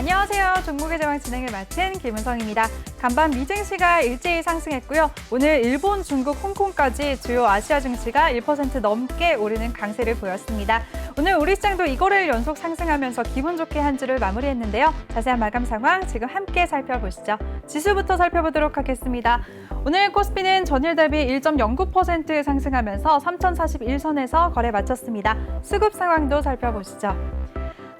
안녕하세요. 종목의 제왕 진행을 맡은 김은성입니다. 간밤 미 증시가 일제히 상승했고요. 오늘 일본, 중국, 홍콩까지 주요 아시아 증시가 1% 넘게 오르는 강세를 보였습니다. 오늘 우리 시장도 이거래일 연속 상승하면서 기분 좋게 한 주를 마무리했는데요. 자세한 마감 상황 지금 함께 살펴보시죠. 지수부터 살펴보도록 하겠습니다. 오늘 코스피는 전일 대비 1.09% 상승하면서 3041선에서 거래 마쳤습니다. 수급 상황도 살펴보시죠.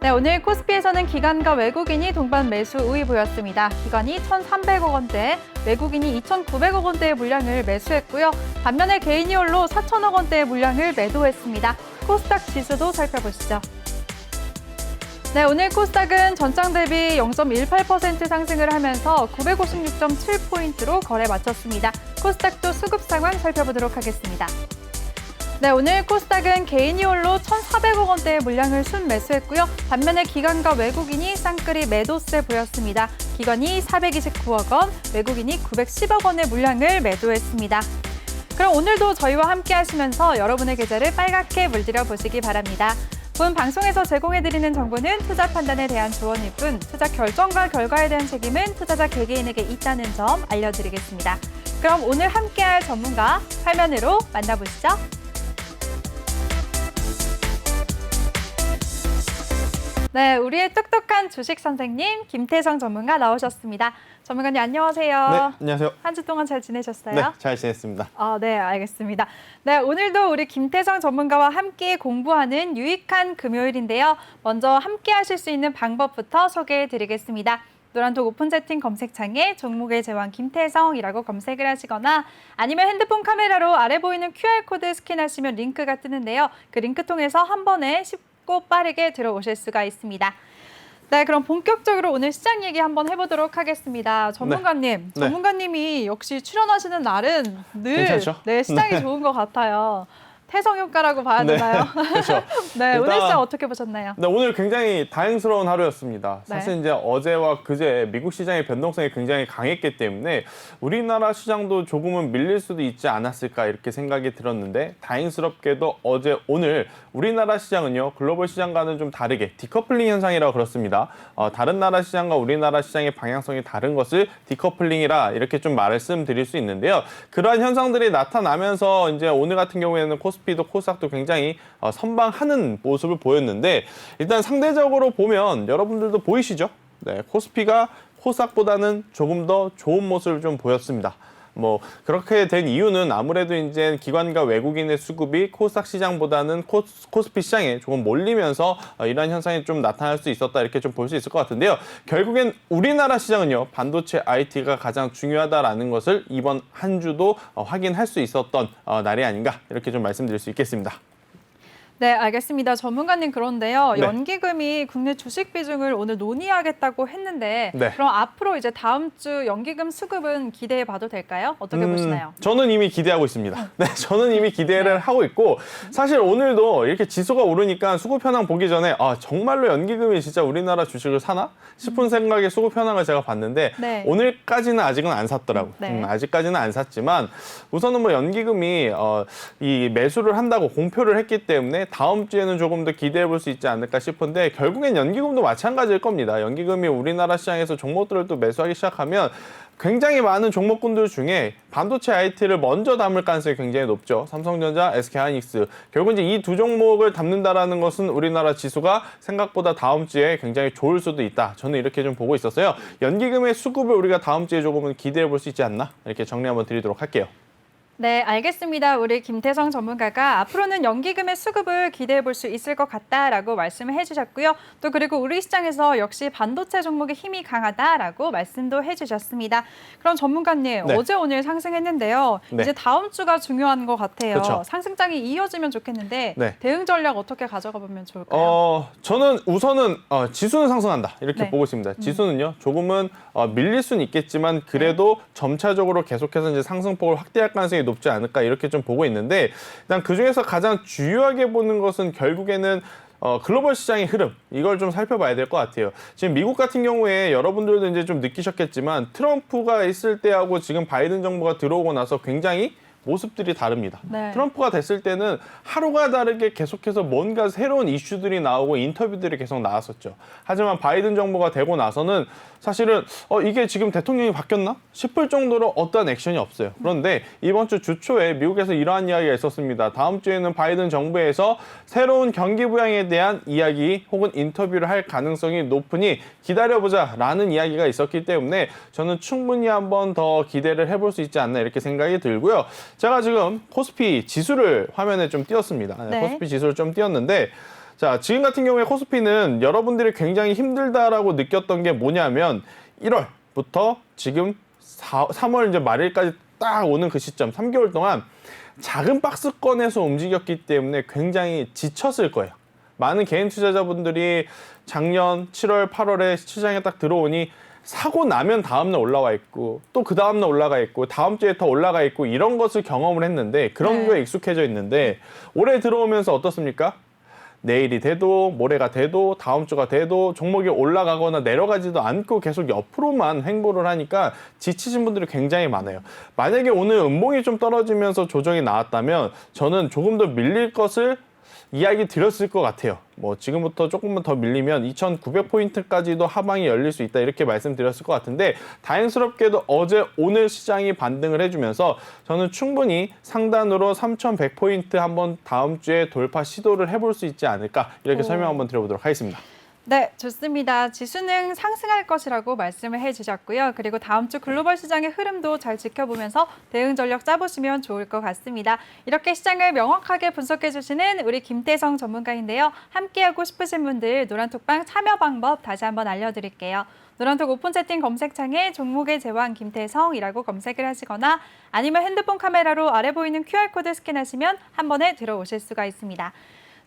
네, 오늘 코스피에서는 기관과 외국인이 동반 매수 우위 보였습니다. 기관이 1,300억 원대, 외국인이 2,900억 원대의 물량을 매수했고요. 반면에 개인이 홀로 4,000억 원대의 물량을 매도했습니다. 코스닥 지수도 살펴보시죠. 네, 오늘 코스닥은 전장 대비 0.18% 상승을 하면서 956.7포인트로 거래 마쳤습니다. 코스닥도 수급 상황 살펴보도록 하겠습니다. 네, 오늘 코스닥은 개인이 홀로 1,400억 원대의 물량을 순매수했고요. 반면에 기관과 외국인이 쌍끌이 매도세 보였습니다. 기관이 429억 원, 외국인이 910억 원의 물량을 매도했습니다. 그럼 오늘도 저희와 함께 하시면서 여러분의 계좌를 빨갛게 물들여 보시기 바랍니다. 본 방송에서 제공해드리는 정보는 투자 판단에 대한 조언일 뿐 투자 결정과 결과에 대한 책임은 투자자 개개인에게 있다는 점 알려드리겠습니다. 그럼 오늘 함께할 전문가 화면으로 만나보시죠. 네, 우리의 똑똑한 주식 선생님 김태성 전문가 나오셨습니다. 전문가님 안녕하세요. 네, 안녕하세요. 한 주 동안 잘 지내셨어요? 네, 잘 지냈습니다. 네, 알겠습니다. 네, 오늘도 우리 김태성 전문가와 함께 공부하는 유익한 금요일인데요. 먼저 함께 하실 수 있는 방법부터 소개해 드리겠습니다. 노란톡 오픈 채팅 검색창에 종목의 제왕 김태성이라고 검색을 하시거나 아니면 핸드폰 카메라로 아래 보이는 QR코드 스캔하시면 링크가 뜨는데요. 그 링크 통해서 한 번에 쉽고 빠르게 들어오실 수가 있습니다. 네, 그럼 본격적으로 오늘 시장 얘기 한번 해보도록 하겠습니다. 전문가님, 네. 전문가님이 역시 출연하시는 날은 늘 괜찮죠? 네, 시장이 좋은 것 같아요. 태성 효과라고 봐야 되나요? 그렇죠. 네, 오늘 시장 어떻게 보셨나요? 네, 오늘 굉장히 다행스러운 하루였습니다. 사실 네. 이제 어제와 그제 미국 시장의 변동성이 굉장히 강했기 때문에 우리나라 시장도 조금은 밀릴 수도 있지 않았을까 이렇게 생각이 들었는데 다행스럽게도 어제 오늘 우리나라 시장은요 글로벌 시장과는 좀 다르게 디커플링 현상이라고 그렇습니다. 다른 나라 시장과 우리나라 시장의 방향성이 다른 것을 디커플링이라 이렇게 좀 말씀드릴 수 있는데요. 그러한 현상들이 나타나면서 이제 오늘 같은 경우에는 코스피도 코스닥도 굉장히 선방하는 모습을 보였는데 일단 상대적으로 보면 여러분들도 보이시죠? 네, 코스피가 코스닥보다는 조금 더 좋은 모습을 좀 보였습니다. 뭐 그렇게 된 이유는 아무래도 이제 기관과 외국인의 수급이 코스닥 시장보다는 코스피 시장에 조금 몰리면서 이러한 현상이 좀 나타날 수 있었다 이렇게 좀 볼 수 있을 것 같은데요. 결국엔 우리나라 시장은요 반도체 IT가 가장 중요하다라는 것을 이번 한 주도 확인할 수 있었던 날이 아닌가 이렇게 좀 말씀드릴 수 있겠습니다. 네, 알겠습니다. 전문가님 그런데요. 네. 연기금이 국내 주식 비중을 오늘 논의하겠다고 했는데 네. 그럼 앞으로 이제 다음 주 연기금 수급은 기대해 봐도 될까요? 어떻게 보시나요? 저는 이미 기대하고 있습니다. 네, 저는 이미 기대를 하고 있고 사실 오늘도 이렇게 지수가 오르니까 수급 현황 보기 전에 정말로 연기금이 진짜 우리나라 주식을 사나 싶은 생각에 수급 현황을 제가 봤는데 네. 오늘까지는 아직은 안 샀더라고. 네. 아직까지는 안 샀지만 우선은 뭐 연기금이 이 매수를 한다고 공표를 했기 때문에 다음 주에는 조금 더 기대해 볼 수 있지 않을까 싶은데 결국엔 연기금도 마찬가지일 겁니다. 연기금이 우리나라 시장에서 종목들을 또 매수하기 시작하면 굉장히 많은 종목군들 중에 반도체 IT를 먼저 담을 가능성이 굉장히 높죠. 삼성전자, SK하이닉스. 결국 이제 이 두 종목을 담는다라는 것은 우리나라 지수가 생각보다 다음 주에 굉장히 좋을 수도 있다. 저는 이렇게 좀 보고 있었어요. 연기금의 수급을 우리가 다음 주에 조금은 기대해 볼 수 있지 않나? 이렇게 정리 한번 드리도록 할게요. 네, 알겠습니다. 우리 김태성 전문가가 앞으로는 연기금의 수급을 기대해 볼 수 있을 것 같다라고 말씀을 해주셨고요. 또 그리고 우리 시장에서 역시 반도체 종목의 힘이 강하다라고 말씀도 해주셨습니다. 그럼 전문가님, 네. 어제 오늘 상승했는데요. 네. 이제 다음 주가 중요한 것 같아요. 그렇죠. 상승장이 이어지면 좋겠는데 네. 대응 전략 어떻게 가져가 보면 좋을까요? 저는 우선은 지수는 상승한다 이렇게 네. 보고 있습니다. 지수는요 조금은 밀릴 수는 있겠지만 그래도 점차적으로 계속해서 이제 상승폭을 확대할 가능성이 높지 않을까 이렇게 좀 보고 있는데 일단 그 중에서 가장 주요하게 보는 것은 결국에는 글로벌 시장의 흐름 이걸 좀 살펴봐야 될 것 같아요. 지금 미국 같은 경우에 여러분들도 이제 좀 느끼셨겠지만 트럼프가 있을 때하고 지금 바이든 정부가 들어오고 나서 굉장히 모습들이 다릅니다. 네. 트럼프가 됐을 때는 하루가 다르게 계속해서 뭔가 새로운 이슈들이 나오고 인터뷰들이 계속 나왔었죠. 하지만 바이든 정부가 되고 나서는 사실은 이게 지금 대통령이 바뀌었나 싶을 정도로 어떠한 액션이 없어요. 그런데 이번 주 주초에 미국에서 이러한 이야기가 있었습니다. 다음 주에는 바이든 정부에서 새로운 경기 부양에 대한 이야기 혹은 인터뷰를 할 가능성이 높으니 기다려보자라는 이야기가 있었기 때문에 저는 충분히 한번 더 기대를 해볼 수 있지 않나 이렇게 생각이 들고요. 제가 지금 코스피 지수를 화면에 좀 띄웠습니다. 네. 코스피 지수를 좀 띄웠는데 자, 지금 같은 경우에 코스피는 여러분들이 굉장히 힘들다라고 느꼈던 게 뭐냐면 1월부터 지금 3월 이제 말일까지 딱 오는 그 시점 3개월 동안 작은 박스권에서 움직였기 때문에 굉장히 지쳤을 거예요. 많은 개인 투자자분들이 작년 7월, 8월에 시장에 딱 들어오니 사고 나면 다음날 올라와 있고 또 그 다음날 올라가 있고 다음 주에 더 올라가 있고 이런 것을 경험을 했는데 그런 네. 거에 익숙해져 있는데 올해 들어오면서 어떻습니까? 내일이 돼도 모레가 돼도 다음 주가 돼도 종목이 올라가거나 내려가지도 않고 계속 옆으로만 횡보를 하니까 지치신 분들이 굉장히 많아요. 만약에 오늘 음봉이 좀 떨어지면서 조정이 나왔다면 저는 조금 더 밀릴 것을 이야기 드렸을 것 같아요. 뭐 지금부터 조금만 더 밀리면 2,900포인트까지도 하방이 열릴 수 있다 이렇게 말씀드렸을 것 같은데 다행스럽게도 어제 오늘 시장이 반등을 해주면서 저는 충분히 상단으로 3,100포인트 한번 다음 주에 돌파 시도를 해볼 수 있지 않을까 이렇게 설명 한번 드려보도록 하겠습니다. 네, 좋습니다. 지수는 상승할 것이라고 말씀을 해주셨고요. 그리고 다음 주 글로벌 시장의 흐름도 잘 지켜보면서 대응 전략 짜보시면 좋을 것 같습니다. 이렇게 시장을 명확하게 분석해주시는 우리 김태성 전문가인데요. 함께하고 싶으신 분들 노란톡방 참여 방법 다시 한번 알려드릴게요. 노란톡 오픈 채팅 검색창에 종목의 제왕 김태성이라고 검색을 하시거나 아니면 핸드폰 카메라로 아래 보이는 QR코드 스캔하시면 한 번에 들어오실 수가 있습니다.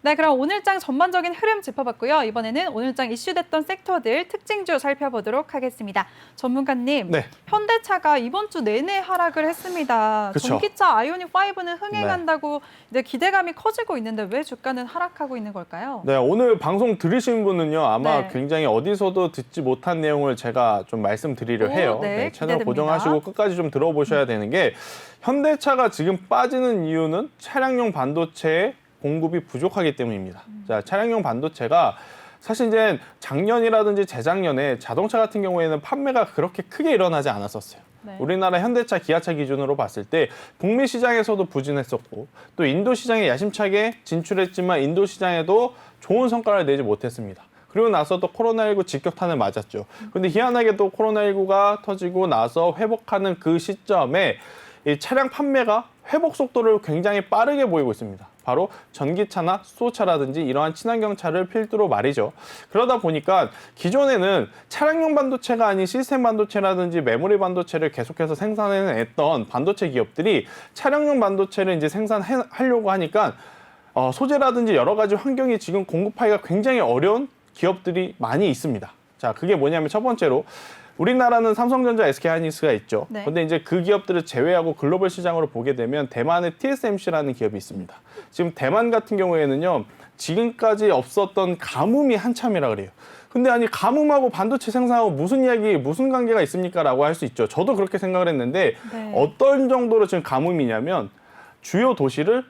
네, 그럼 오늘장 전반적인 흐름 짚어봤고요. 이번에는 오늘장 이슈됐던 섹터들 특징주 살펴보도록 하겠습니다. 전문가님, 네. 현대차가 이번 주 내내 하락을 했습니다. 그쵸. 전기차 아이오닉 5는 흥행한다고 이제 기대감이 커지고 있는데 왜 주가는 하락하고 있는 걸까요? 네, 오늘 방송 들으신 분은요 아마 네. 굉장히 어디서도 듣지 못한 내용을 제가 좀 말씀드리려 오, 해요. 네, 채널 기대됩니다. 고정하시고 끝까지 좀 들어보셔야 되는 게 현대차가 지금 빠지는 이유는 차량용 반도체의 공급이 부족하기 때문입니다. 자, 차량용 반도체가 사실 이제 작년이라든지 재작년에 자동차 같은 경우에는 판매가 그렇게 크게 일어나지 않았었어요. 네. 우리나라 현대차, 기아차 기준으로 봤을 때 북미 시장에서도 부진했었고 또 인도 시장에 야심차게 진출했지만 인도 시장에도 좋은 성과를 내지 못했습니다. 그리고 나서 또 코로나19 직격탄을 맞았죠. 근데 희한하게도 코로나19가 터지고 나서 회복하는 그 시점에 이 차량 판매가 회복 속도를 굉장히 빠르게 보이고 있습니다. 바로 전기차나 수소차라든지 이러한 친환경차를 필두로 말이죠. 그러다 보니까 기존에는 차량용 반도체가 아닌 시스템 반도체라든지 메모리 반도체를 계속해서 생산해냈던 반도체 기업들이 차량용 반도체를 이제 생산하려고 하니까 소재라든지 여러 가지 환경이 지금 공급하기가 굉장히 어려운 기업들이 많이 있습니다. 자, 그게 뭐냐면 첫 번째로 우리나라는 삼성전자, SK하이닉스가 있죠. 네. 근데 이제 그 기업들을 제외하고 글로벌 시장으로 보게 되면 대만의 TSMC라는 기업이 있습니다. 지금 대만 같은 경우에는요, 지금까지 없었던 가뭄이 한참이라 그래요. 근데 아니 가뭄하고 반도체 생산하고 무슨 관계가 있습니까? 라고 할 수 있죠. 저도 그렇게 생각을 했는데 네. 어떤 정도로 지금 가뭄이냐면 주요 도시를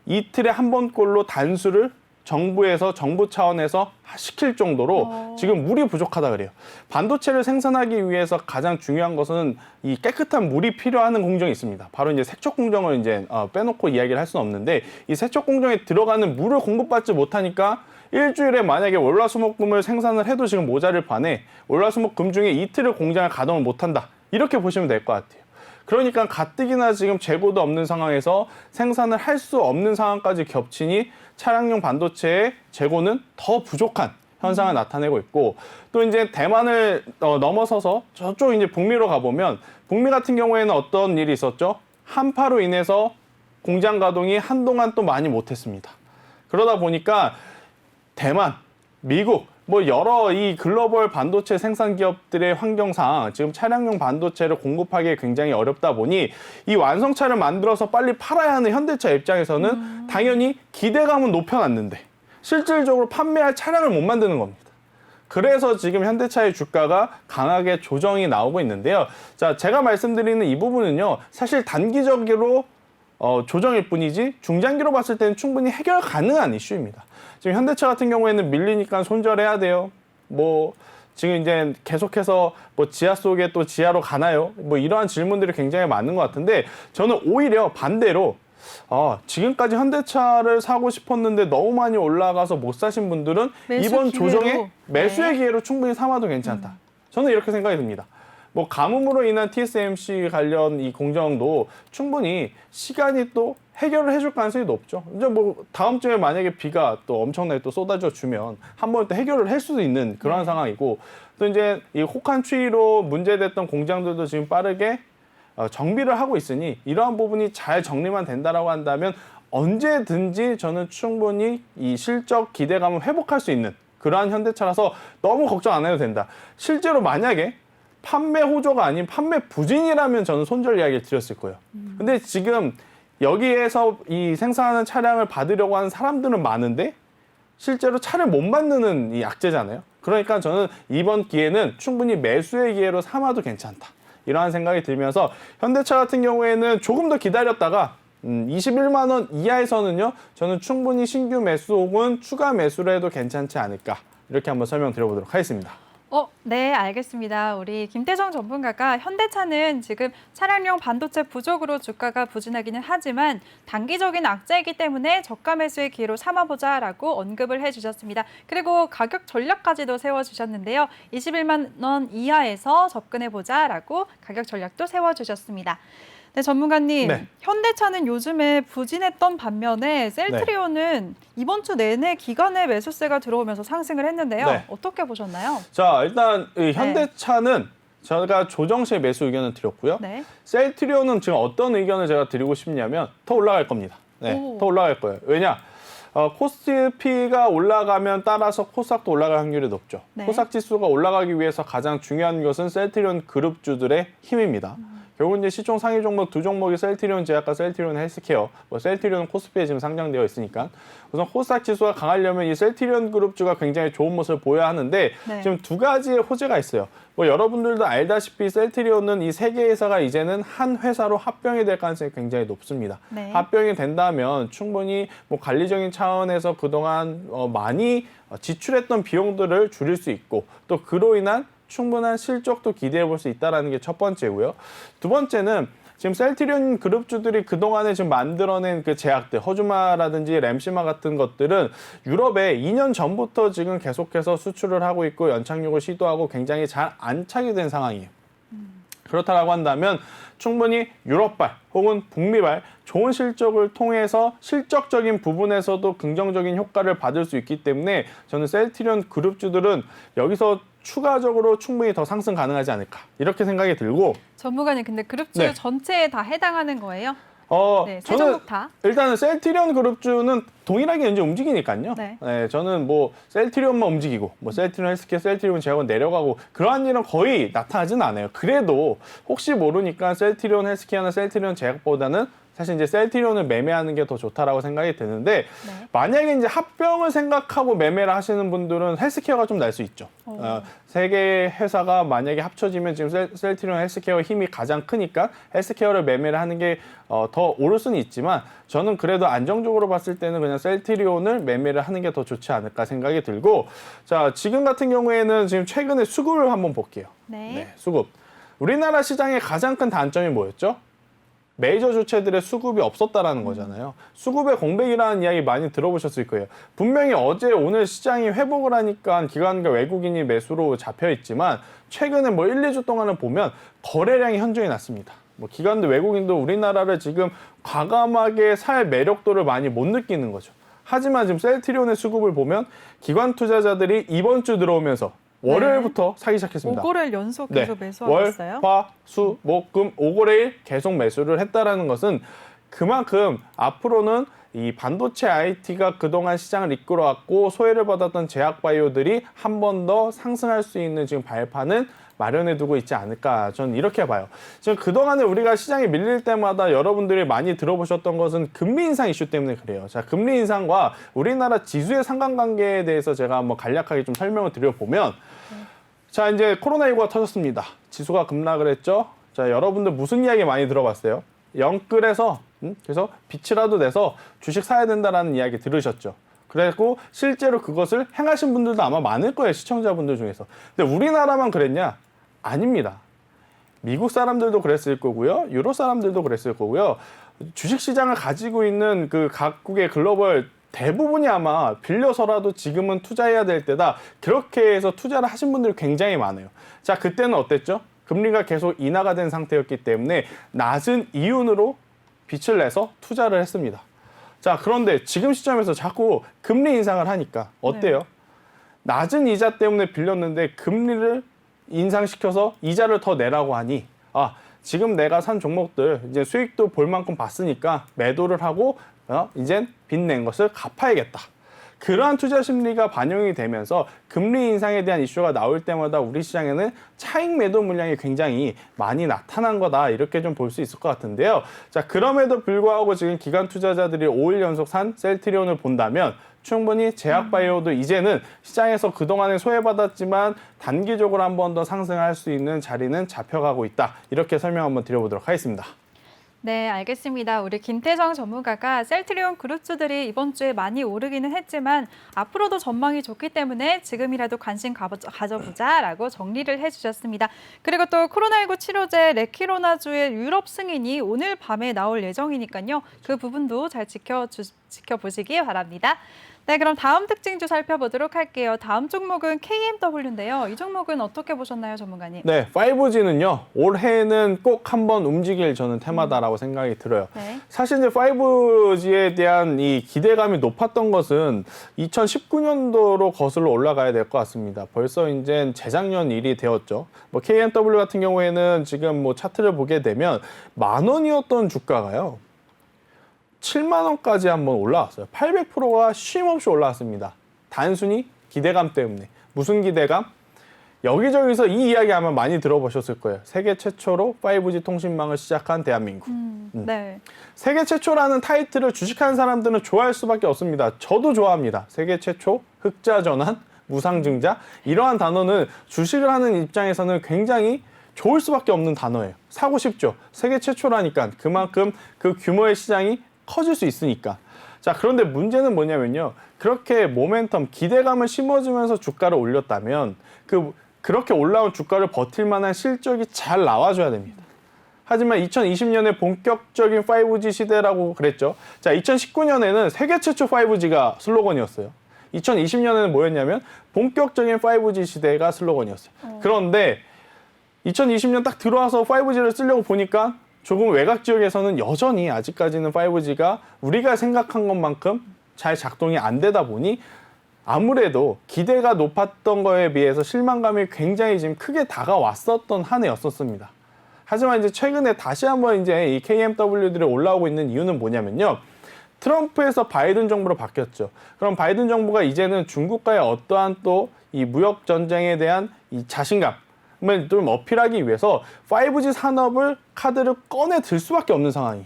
이틀에 한 번꼴로 단수를 정부 차원에서 시킬 정도로 지금 물이 부족하다 그래요. 반도체를 생산하기 위해서 가장 중요한 것은 이 깨끗한 물이 필요한 공정이 있습니다. 바로 이제 세척 공정을 이제 빼놓고 이야기를 할 수는 없는데 이 세척 공정에 들어가는 물을 공급받지 못하니까 일주일에 만약에 월화수목금을 생산을 해도 지금 모자를 반해 월화수목금 중에 이틀을 공장을 가동을 못한다. 이렇게 보시면 될 것 같아요. 그러니까 가뜩이나 지금 재고도 없는 상황에서 생산을 할 수 없는 상황까지 겹치니 차량용 반도체의 재고는 더 부족한 현상을 나타내고 있고 또 이제 대만을 넘어서서 저쪽 이제 북미로 가보면 북미 같은 경우에는 어떤 일이 있었죠? 한파로 인해서 공장 가동이 한동안 또 많이 못했습니다. 그러다 보니까 대만, 미국 뭐 여러 이 글로벌 반도체 생산 기업들의 환경상 지금 차량용 반도체를 공급하기 굉장히 어렵다 보니 이 완성차를 만들어서 빨리 팔아야 하는 현대차 입장에서는 당연히 기대감은 높여놨는데 실질적으로 판매할 차량을 못 만드는 겁니다. 그래서 지금 현대차의 주가가 강하게 조정이 나오고 있는데요. 자, 제가 말씀드리는 이 부분은요. 사실 단기적으로 조정일 뿐이지 중장기로 봤을 때는 충분히 해결 가능한 이슈입니다. 지금 현대차 같은 경우에는 밀리니까 손절해야 돼요. 뭐 지금 이제 계속해서 뭐 지하 속에 또 지하로 가나요? 뭐 이러한 질문들이 굉장히 많은 것 같은데 저는 오히려 반대로 지금까지 현대차를 사고 싶었는데 너무 많이 올라가서 못 사신 분들은 매수 이번 기회로. 조정에 매수의 네. 기회로 충분히 삼아도 괜찮다. 저는 이렇게 생각이 듭니다. 뭐 가뭄으로 인한 TSMC 관련 이 공정도 충분히 시간이 또 해결을 해줄 가능성이 높죠. 이제 뭐 다음 주에 만약에 비가 또 엄청나게 또 쏟아져 주면 한 번에 또 해결을 할 수도 있는 그런 상황이고 또 이제 이 혹한 추위로 문제됐던 공장들도 지금 빠르게 정비를 하고 있으니 이러한 부분이 잘 정리만 된다라고 한다면 언제든지 저는 충분히 이 실적 기대감을 회복할 수 있는 그러한 현대차라서 너무 걱정 안 해도 된다. 실제로 만약에 판매 호조가 아닌 판매 부진이라면 저는 손절 이야기를 드렸을 거예요. 근데 지금 여기에서 이 생산하는 차량을 받으려고 하는 사람들은 많은데 실제로 차를 못 만드는 이 악재잖아요. 그러니까 저는 이번 기회는 충분히 매수의 기회로 삼아도 괜찮다. 이러한 생각이 들면서 현대차 같은 경우에는 조금 더 기다렸다가 21만 원 이하에서는요. 저는 충분히 신규 매수 혹은 추가 매수를 해도 괜찮지 않을까. 이렇게 한번 설명드려보도록 하겠습니다. 네, 알겠습니다. 우리 김태정 전문가가 현대차는 지금 차량용 반도체 부족으로 주가가 부진하기는 하지만 단기적인 악재이기 때문에 저가 매수의 기회로 삼아보자라고 언급을 해주셨습니다. 그리고 가격 전략까지도 세워주셨는데요. 21만 원 이하에서 접근해보자라고 가격 전략도 세워주셨습니다. 네, 전문가님. 네. 현대차는 요즘에 부진했던 반면에 셀트리온은 이번 주 내내 기관의 매수세가 들어오면서 상승을 했는데요. 네. 어떻게 보셨나요? 자, 일단 이 현대차는 제가 조정식 매수 의견을 드렸고요. 네. 셀트리온은 지금 어떤 의견을 제가 드리고 싶냐면 더 올라갈 겁니다. 네, 오. 더 올라갈 거예요. 왜냐? 코스피가 올라가면 따라서 코스닥도 올라갈 확률이 높죠. 네. 코스닥 지수가 올라가기 위해서 가장 중요한 것은 셀트리온 그룹주들의 힘입니다. 결국 이제 시총 상위 종목 두 종목이 셀트리온 제약과 셀트리온 헬스케어, 뭐 셀트리온 코스피에 지금 상장되어 있으니까 우선 코스닥 지수가 강하려면 이 셀트리온 그룹주가 굉장히 좋은 모습을 보여야 하는데 네. 지금 두 가지의 호재가 있어요. 뭐 여러분들도 알다시피 셀트리온은 이 세 개 회사가 이제는 한 회사로 합병이 될 가능성이 굉장히 높습니다. 네. 합병이 된다면 충분히 뭐 관리적인 차원에서 그동안 많이 지출했던 비용들을 줄일 수 있고 또 그로 인한 충분한 실적도 기대해 볼 수 있다는 게 첫 번째고요. 두 번째는 지금 셀트리온 그룹주들이 그동안에 지금 만들어낸 그 제약들, 허주마라든지 램시마 같은 것들은 유럽에 2년 전부터 지금 계속해서 수출을 하고 있고 연착륙을 시도하고 굉장히 잘 안착이 된 상황이에요. 그렇다라고 한다면 충분히 유럽발 혹은 북미발 좋은 실적을 통해서 실적적인 부분에서도 긍정적인 효과를 받을 수 있기 때문에 저는 셀트리온 그룹주들은 여기서 추가적으로 충분히 더 상승 가능하지 않을까 이렇게 생각이 들고 전문가님, 근데 그룹주 네. 전체에 다 해당하는 거예요? 네, 세 저는 종목 다. 일단은 셀트리온 그룹주는 동일하게 이제 움직이니까요. 네. 저는 뭐 셀트리온만 움직이고, 뭐 셀트리온 헬스케어, 셀트리온 제약은 내려가고 그러한 일은 거의 나타나지는 않아요. 그래도 혹시 모르니까 셀트리온 헬스케어나 셀트리온 제약보다는 사실 이제 셀트리온을 매매하는 게 더 좋다라고 생각이 드는데 네. 만약에 이제 합병을 생각하고 매매를 하시는 분들은 헬스케어가 좀 날 수 있죠. 세 개의 회사가 만약에 합쳐지면 지금 셀트리온 헬스케어 힘이 가장 크니까 헬스케어를 매매를 하는 게 더 오를 수는 있지만 저는 그래도 안정적으로 봤을 때는 그냥 셀트리온을 매매를 하는 게 더 좋지 않을까 생각이 들고 자 지금 같은 경우에는 지금 최근에 수급을 한번 볼게요. 네. 수급. 우리나라 시장의 가장 큰 단점이 뭐였죠? 메이저 주체들의 수급이 없었다라는 거잖아요. 수급의 공백이라는 이야기 많이 들어보셨을 거예요. 분명히 어제 오늘 시장이 회복을 하니까 기관과 외국인이 매수로 잡혀 있지만 최근에 뭐 1, 2주 동안은 보면 거래량이 현저히 낮습니다. 뭐 기관도 외국인도 우리나라를 지금 과감하게 살 매력도를 많이 못 느끼는 거죠. 하지만 지금 셀트리온의 수급을 보면 기관 투자자들이 이번 주 들어오면서 월요일부터 사기 시작했습니다. 5거래일 연속 계속 매수하고 월, 있어요. 화, 수, 목, 금, 5거래일 계속 매수를 했다라는 것은 그만큼 앞으로는 이 반도체 IT가 그동안 시장을 이끌어왔고 소외를 받았던 제약 바이오들이 한 번 더 상승할 수 있는 지금 발판은 마련해 두고 있지 않을까 저는 이렇게 봐요. 지금 그동안에 우리가 시장이 밀릴 때마다 여러분들이 많이 들어보셨던 것은 금리 인상 이슈 때문에 그래요. 자, 금리 인상과 우리나라 지수의 상관관계에 대해서 제가 한번 간략하게 좀 설명을 드려보면 자, 이제 코로나19가 터졌습니다. 지수가 급락을 했죠. 자, 여러분들 무슨 이야기 많이 들어봤어요? 영끌에서 그래서 빛이라도 내서 주식 사야 된다라는 이야기 들으셨죠. 그리고 실제로 그것을 행하신 분들도 아마 많을 거예요. 시청자분들 중에서. 근데 우리나라만 그랬냐? 아닙니다. 미국 사람들도 그랬을 거고요. 유럽 사람들도 그랬을 거고요. 주식시장을 가지고 있는 그 각국의 글로벌 대부분이 아마 빌려서라도 지금은 투자해야 될 때다. 그렇게 해서 투자를 하신 분들이 굉장히 많아요. 자, 그때는 어땠죠? 금리가 계속 인하가 된 상태였기 때문에 낮은 이윤으로 빛을 내서 투자를 했습니다. 자, 그런데 지금 시점에서 자꾸 금리 인상을 하니까 어때요? 낮은 이자 때문에 빌렸는데 금리를 인상시켜서 이자를 더 내라고 하니 지금 내가 산 종목들 이제 수익도 볼 만큼 봤으니까 매도를 하고 이젠 빚낸 것을 갚아야겠다. 그러한 투자 심리가 반영이 되면서 금리 인상에 대한 이슈가 나올 때마다 우리 시장에는 차익 매도 물량이 굉장히 많이 나타난 거다. 이렇게 좀 볼 수 있을 것 같은데요. 자, 그럼에도 불구하고 지금 기관 투자자들이 5일 연속 산 셀트리온을 본다면 충분히 제약바이오도 이제는 시장에서 그동안에 소외받았지만 단기적으로 한 번 더 상승할 수 있는 자리는 잡혀가고 있다. 이렇게 설명 한번 드려보도록 하겠습니다. 네, 알겠습니다. 우리 김태성 전문가가 셀트리온 그룹주들이 이번 주에 많이 오르기는 했지만 앞으로도 전망이 좋기 때문에 지금이라도 관심 가져보자라고 정리를 해주셨습니다. 그리고 또 코로나19 치료제 레키로나주의 유럽 승인이 오늘 밤에 나올 예정이니까요. 그 부분도 잘 지켜보시기 바랍니다. 네, 그럼 다음 특징주 살펴보도록 할게요. 다음 종목은 KMW인데요. 이 종목은 어떻게 보셨나요, 전문가님? 네, 5G는요. 올해는 꼭 한번 움직일 저는 테마다라고 생각이 들어요. 네. 사실 이제 5G에 대한 이 기대감이 높았던 것은 2019년도로 거슬러 올라가야 될 것 같습니다. 벌써 이제 재작년 일이 되었죠. 뭐 KMW 같은 경우에는 지금 뭐 차트를 보게 되면 10,000원이었던 주가가요. 7만 원까지 한번 올라왔어요. 800%가 쉼없이 올라왔습니다. 단순히 기대감 때문에. 무슨 기대감? 여기저기서 이 이야기 아마 많이 들어보셨을 거예요. 세계 최초로 5G 통신망을 시작한 대한민국. 네. 세계 최초라는 타이틀을 주식하는 사람들은 좋아할 수밖에 없습니다. 저도 좋아합니다. 세계 최초, 흑자 전환, 무상증자. 이러한 단어는 주식을 하는 입장에서는 굉장히 좋을 수밖에 없는 단어예요. 사고 싶죠. 세계 최초라니까 그만큼 그 규모의 시장이 커질 수 있으니까. 자, 그런데 문제는 뭐냐면요. 그렇게 모멘텀, 기대감을 심어주면서 주가를 올렸다면 그렇게 올라온 주가를 버틸 만한 실적이 잘 나와줘야 됩니다. 하지만 2020년에 본격적인 5G 시대라고 그랬죠. 자, 2019년에는 세계 최초 5G가 슬로건이었어요. 2020년에는 뭐였냐면 본격적인 5G 시대가 슬로건이었어요. 그런데 2020년 딱 들어와서 5G를 쓰려고 보니까 조금 외곽 지역에서는 여전히 아직까지는 5G가 우리가 생각한 것만큼 잘 작동이 안 되다 보니 아무래도 기대가 높았던 거에 비해서 실망감이 굉장히 지금 크게 다가왔었던 한 해였었습니다. 하지만 이제 최근에 다시 한번 이제 이 KMW들이 올라오고 있는 이유는 뭐냐면요. 트럼프에서 바이든 정부로 바뀌었죠. 그럼 바이든 정부가 이제는 중국과의 어떠한 또 이 무역 전쟁에 대한 이 자신감을 좀 어필하기 위해서 5G 산업을 카드를 꺼내 들 수밖에 없는 상황이.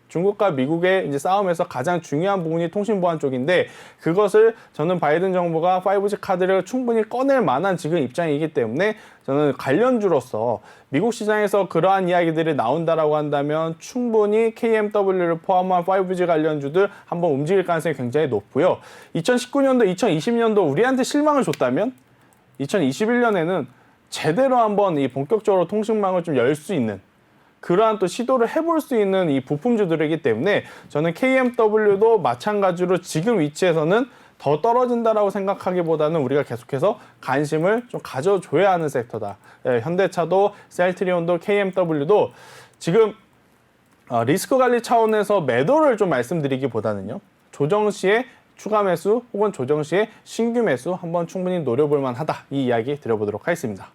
중국과 미국의 이제 싸움에서 가장 중요한 부분이 통신 보안 쪽인데 그것을 저는 바이든 정부가 5G 카드를 충분히 꺼낼 만한 지금 입장이기 때문에 저는 관련주로서 미국 시장에서 그러한 이야기들이 나온다라고 한다면 충분히 KMW를 포함한 5G 관련주들 한번 움직일 가능성이 굉장히 높고요. 2019년도, 2020년도 우리한테 실망을 줬다면 2021년에는 제대로 한번 이 본격적으로 통신망을 좀 열 수 있는 그러한 또 시도를 해볼 수 있는 이 부품주들이기 때문에 저는 KMW도 마찬가지로 지금 위치에서는 더 떨어진다라고 생각하기보다는 우리가 계속해서 관심을 좀 가져줘야 하는 섹터다. 현대차도 셀트리온도 KMW도 지금 리스크 관리 차원에서 매도를 좀 말씀드리기보다는요. 조정 시에 추가 매수 혹은 조정 시에 신규 매수 한번 충분히 노려볼 만하다. 이 이야기 드려보도록 하겠습니다.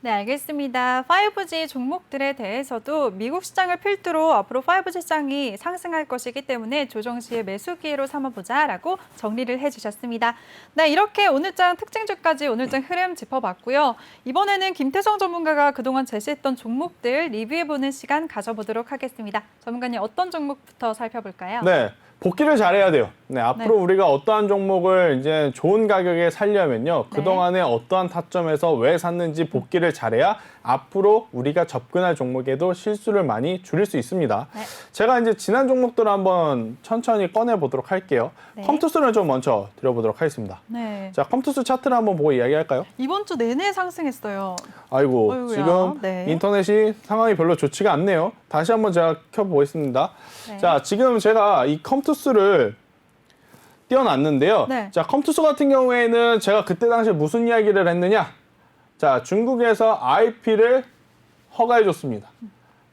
네, 알겠습니다. 5G 종목들에 대해서도 미국 시장을 필두로 앞으로 5G 시장이 상승할 것이기 때문에 조정 시에 매수 기회로 삼아보자라고 정리를 해주셨습니다. 네, 이렇게 오늘장 특징주까지 오늘장 흐름 짚어봤고요. 이번에는 김태성 전문가가 그동안 제시했던 종목들 리뷰해보는 시간 가져보도록 하겠습니다. 전문가님 어떤 종목부터 살펴볼까요? 네. 복귀를 잘해야 돼요. 네, 앞으로 우리가 어떠한 종목을 이제 좋은 가격에 살려면요. 그동안에 어떠한 타점에서 왜 샀는지 복귀를 잘해야 앞으로 우리가 접근할 종목에도 실수를 많이 줄일 수 있습니다. 네. 제가 이제 지난 종목들을 한번 천천히 꺼내 보도록 할게요. 네. 컴투스를 좀 먼저 드려보도록 하겠습니다. 네. 자, 컴투스 차트를 한번 보고 이야기할까요? 이번 주 내내 상승했어요. 아이고, 어이구야. 지금 네. 인터넷이 상황이 별로 좋지가 않네요. 다시 한번 제가 켜보겠습니다. 네. 자, 지금 제가 이 컴투스를 띄워놨는데요. 네. 자, 컴투스 같은 경우에는 제가 그때 당시에 무슨 이야기를 했느냐? 자, 중국에서 IP를 허가해줬습니다.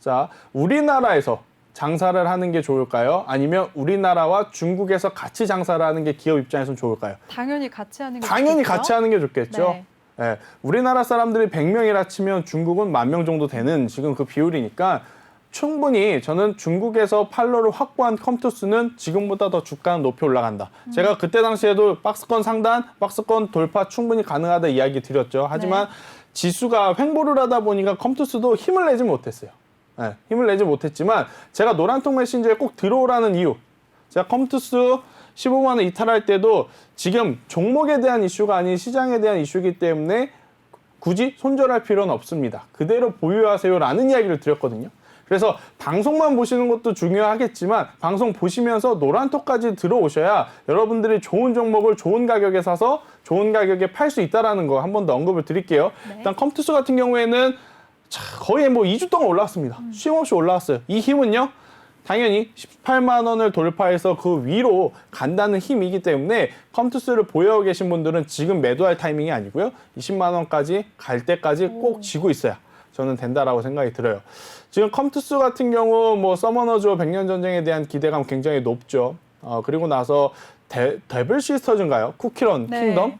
자, 우리나라에서 장사를 하는 게 좋을까요? 아니면 우리나라와 중국에서 같이 장사를 하는 게 기업 입장에서는 좋을까요? 당연히 같이 하는 게 당연히 좋겠죠? 같이 하는 게 좋겠죠. 네. 예, 우리나라 사람들이 100명이라 치면 중국은 10,000명 정도 되는 지금 그 비율이니까 충분히 저는 중국에서 팔로를 확보한 컴투스는 지금보다 더 주가는 높이 올라간다. 제가 그때 당시에도 박스권 상단, 박스권 돌파 충분히 가능하다 이야기 드렸죠. 하지만 지수가 횡보를 하다 보니까 컴투스도 힘을 내지 못했어요. 예, 힘을 내지 못했지만 제가 노란통 메신저에 꼭 들어오라는 이유. 제가 컴투스 15만 원 이탈할 때도 지금 종목에 대한 이슈가 아닌 시장에 대한 이슈이기 때문에 굳이 손절할 필요는 없습니다. 그대로 보유하세요라는 이야기를 드렸거든요. 그래서 방송만 보시는 것도 중요하겠지만 방송 보시면서 노란톡까지 들어오셔야 여러분들이 좋은 종목을 좋은 가격에 사서 좋은 가격에 팔 수 있다는 거 한 번 더 언급을 드릴게요. 네. 일단 컴투스 같은 경우에는 거의 뭐 2주 동안 올라왔습니다. 쉼없이 올라왔어요. 이 힘은요. 당연히 18만 원을 돌파해서 그 위로 간다는 힘이기 때문에 컴투스를 보유하고 계신 분들은 지금 매도할 타이밍이 아니고요. 20만 원까지 갈 때까지 꼭 쥐고 있어야 저는 된다라고 생각이 들어요. 지금 컴투스 같은 경우 뭐 서머너즈와 백년 전쟁에 대한 기대감 굉장히 높죠. 그리고 나서 데블 시스터즈인가요? 쿠키런 네. 킹덤?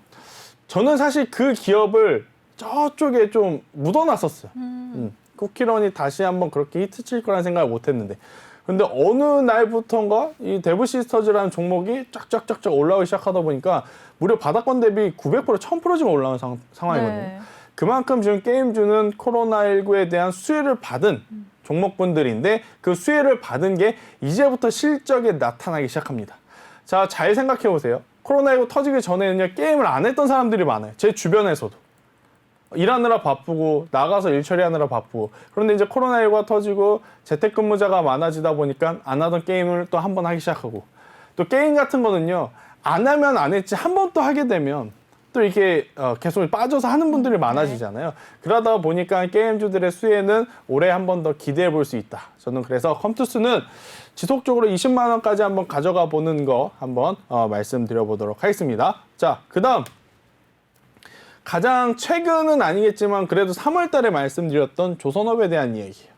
저는 사실 그 기업을 저쪽에 좀 묻어놨었어요. 쿠키런이 다시 한번 그렇게 히트 칠 거라는 생각을 못 했는데. 근데 어느 날부터인가 이 데브 시스터즈라는 종목이 쫙쫙쫙쫙 올라오기 시작하다 보니까 무려 바닥권 대비 900% 1000% 지금 올라온 상황이거든요. 네. 그만큼 지금 게임주는 코로나19에 대한 수혜를 받은 종목분들인데 그 수혜를 받은 게 이제부터 실적에 나타나기 시작합니다. 자, 잘 생각해 보세요. 코로나19 터지기 전에는요, 게임을 안 했던 사람들이 많아요. 제 주변에서도. 일하느라 바쁘고 나가서 일 처리하느라 바쁘고 그런데 이제 코로나19가 터지고 재택근무자가 많아지다 보니까 안 하던 게임을 또 한 번 하기 시작하고 또 게임 같은 거는요 안 하면 안 했지 한 번 또 하게 되면 또 이렇게 계속 빠져서 하는 분들이 많아지잖아요. 그러다 보니까 게임주들의 수혜는 올해 한 번 더 기대해 볼 수 있다. 저는 그래서 컴투스는 지속적으로 20만 원까지 한번 가져가 보는 거 한번 말씀드려 보도록 하겠습니다. 자, 그다음 가장 최근은 아니겠지만 그래도 3월 달에 말씀드렸던 조선업에 대한 이야기예요.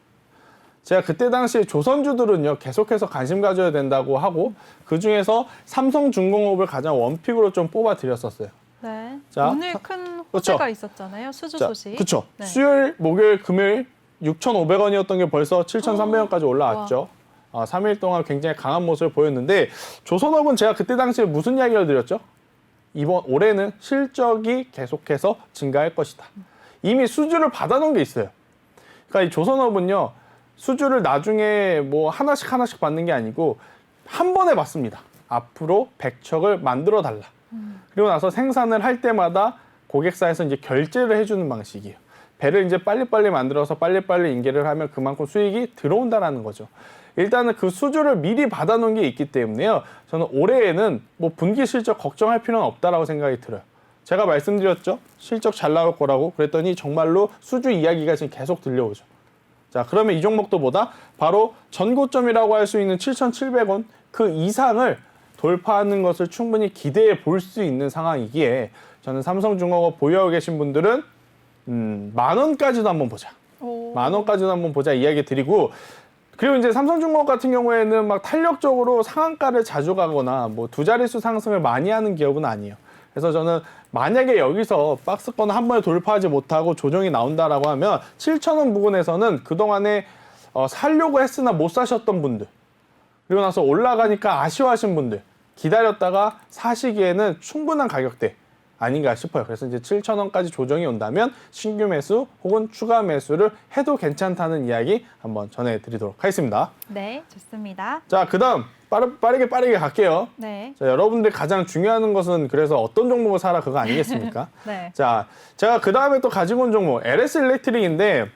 제가 그때 당시에 조선주들은요 계속해서 관심 가져야 된다고 하고 그중에서 삼성중공업을 가장 원픽으로 좀 뽑아 드렸었어요. 네. 자, 오늘 큰 호재가 그렇죠. 있었잖아요. 수주 자, 소식. 그렇죠. 네. 수요일, 목요일, 금요일 6,500원이었던 게 벌써 7,300원까지 올라왔죠. 3일 동안 굉장히 강한 모습을 보였는데 조선업은 제가 그때 당시에 무슨 이야기를 드렸죠? 올해는 실적이 계속해서 증가할 것이다. 이미 수주를 받아놓은 게 있어요. 그러니까 이 조선업은요. 수주를 나중에 뭐 하나씩 받는 게 아니고 한 번에 받습니다. 앞으로 100척을 만들어 달라. 그리고 나서 생산을 할 때마다 고객사에서 이제 결제를 해주는 방식이에요. 배를 이제 빨리빨리 만들어서 빨리빨리 인계를 하면 그만큼 수익이 들어온다라는 거죠. 일단은 그 수주를 미리 받아놓은 게 있기 때문에요. 저는 올해에는 뭐 분기 실적 걱정할 필요는 없다라고 생각이 들어요. 제가 말씀드렸죠. 실적 잘 나올 거라고 그랬더니 정말로 수주 이야기가 지금 계속 들려오죠. 자, 그러면 이 종목도 보다 바로 전고점이라고 할 수 있는 7,700원 그 이상을 돌파하는 것을 충분히 기대해 볼 수 있는 상황이기에 저는 삼성중공업 보유하고 계신 분들은 10,000원까지도 한번 보자. 10,000원까지도 한번 보자 이야기 드리고 그리고 이제 삼성중공업 같은 경우에는 막 탄력적으로 상한가를 자주 가거나 뭐 두 자릿수 상승을 많이 하는 기업은 아니에요. 그래서 저는 만약에 여기서 박스권 한 번에 돌파하지 못하고 조정이 나온다라고 하면 7,000원 부근에서는 그동안에 살려고 했으나 못 사셨던 분들 그리고 나서 올라가니까 아쉬워하신 분들 기다렸다가 사시기에는 충분한 가격대 아닌가 싶어요. 그래서 이제 7,000원까지 조정이 온다면 신규 매수 혹은 추가 매수를 해도 괜찮다는 이야기 한번 전해드리도록 하겠습니다. 네, 좋습니다. 자, 그다음 빠르게 갈게요. 네. 자, 여러분들 가장 중요한 것은 그래서 어떤 종목을 사라 그거 아니겠습니까? 네. 자, 제가 그 다음에 또 가지고 온 종목 LS 일렉트릭인데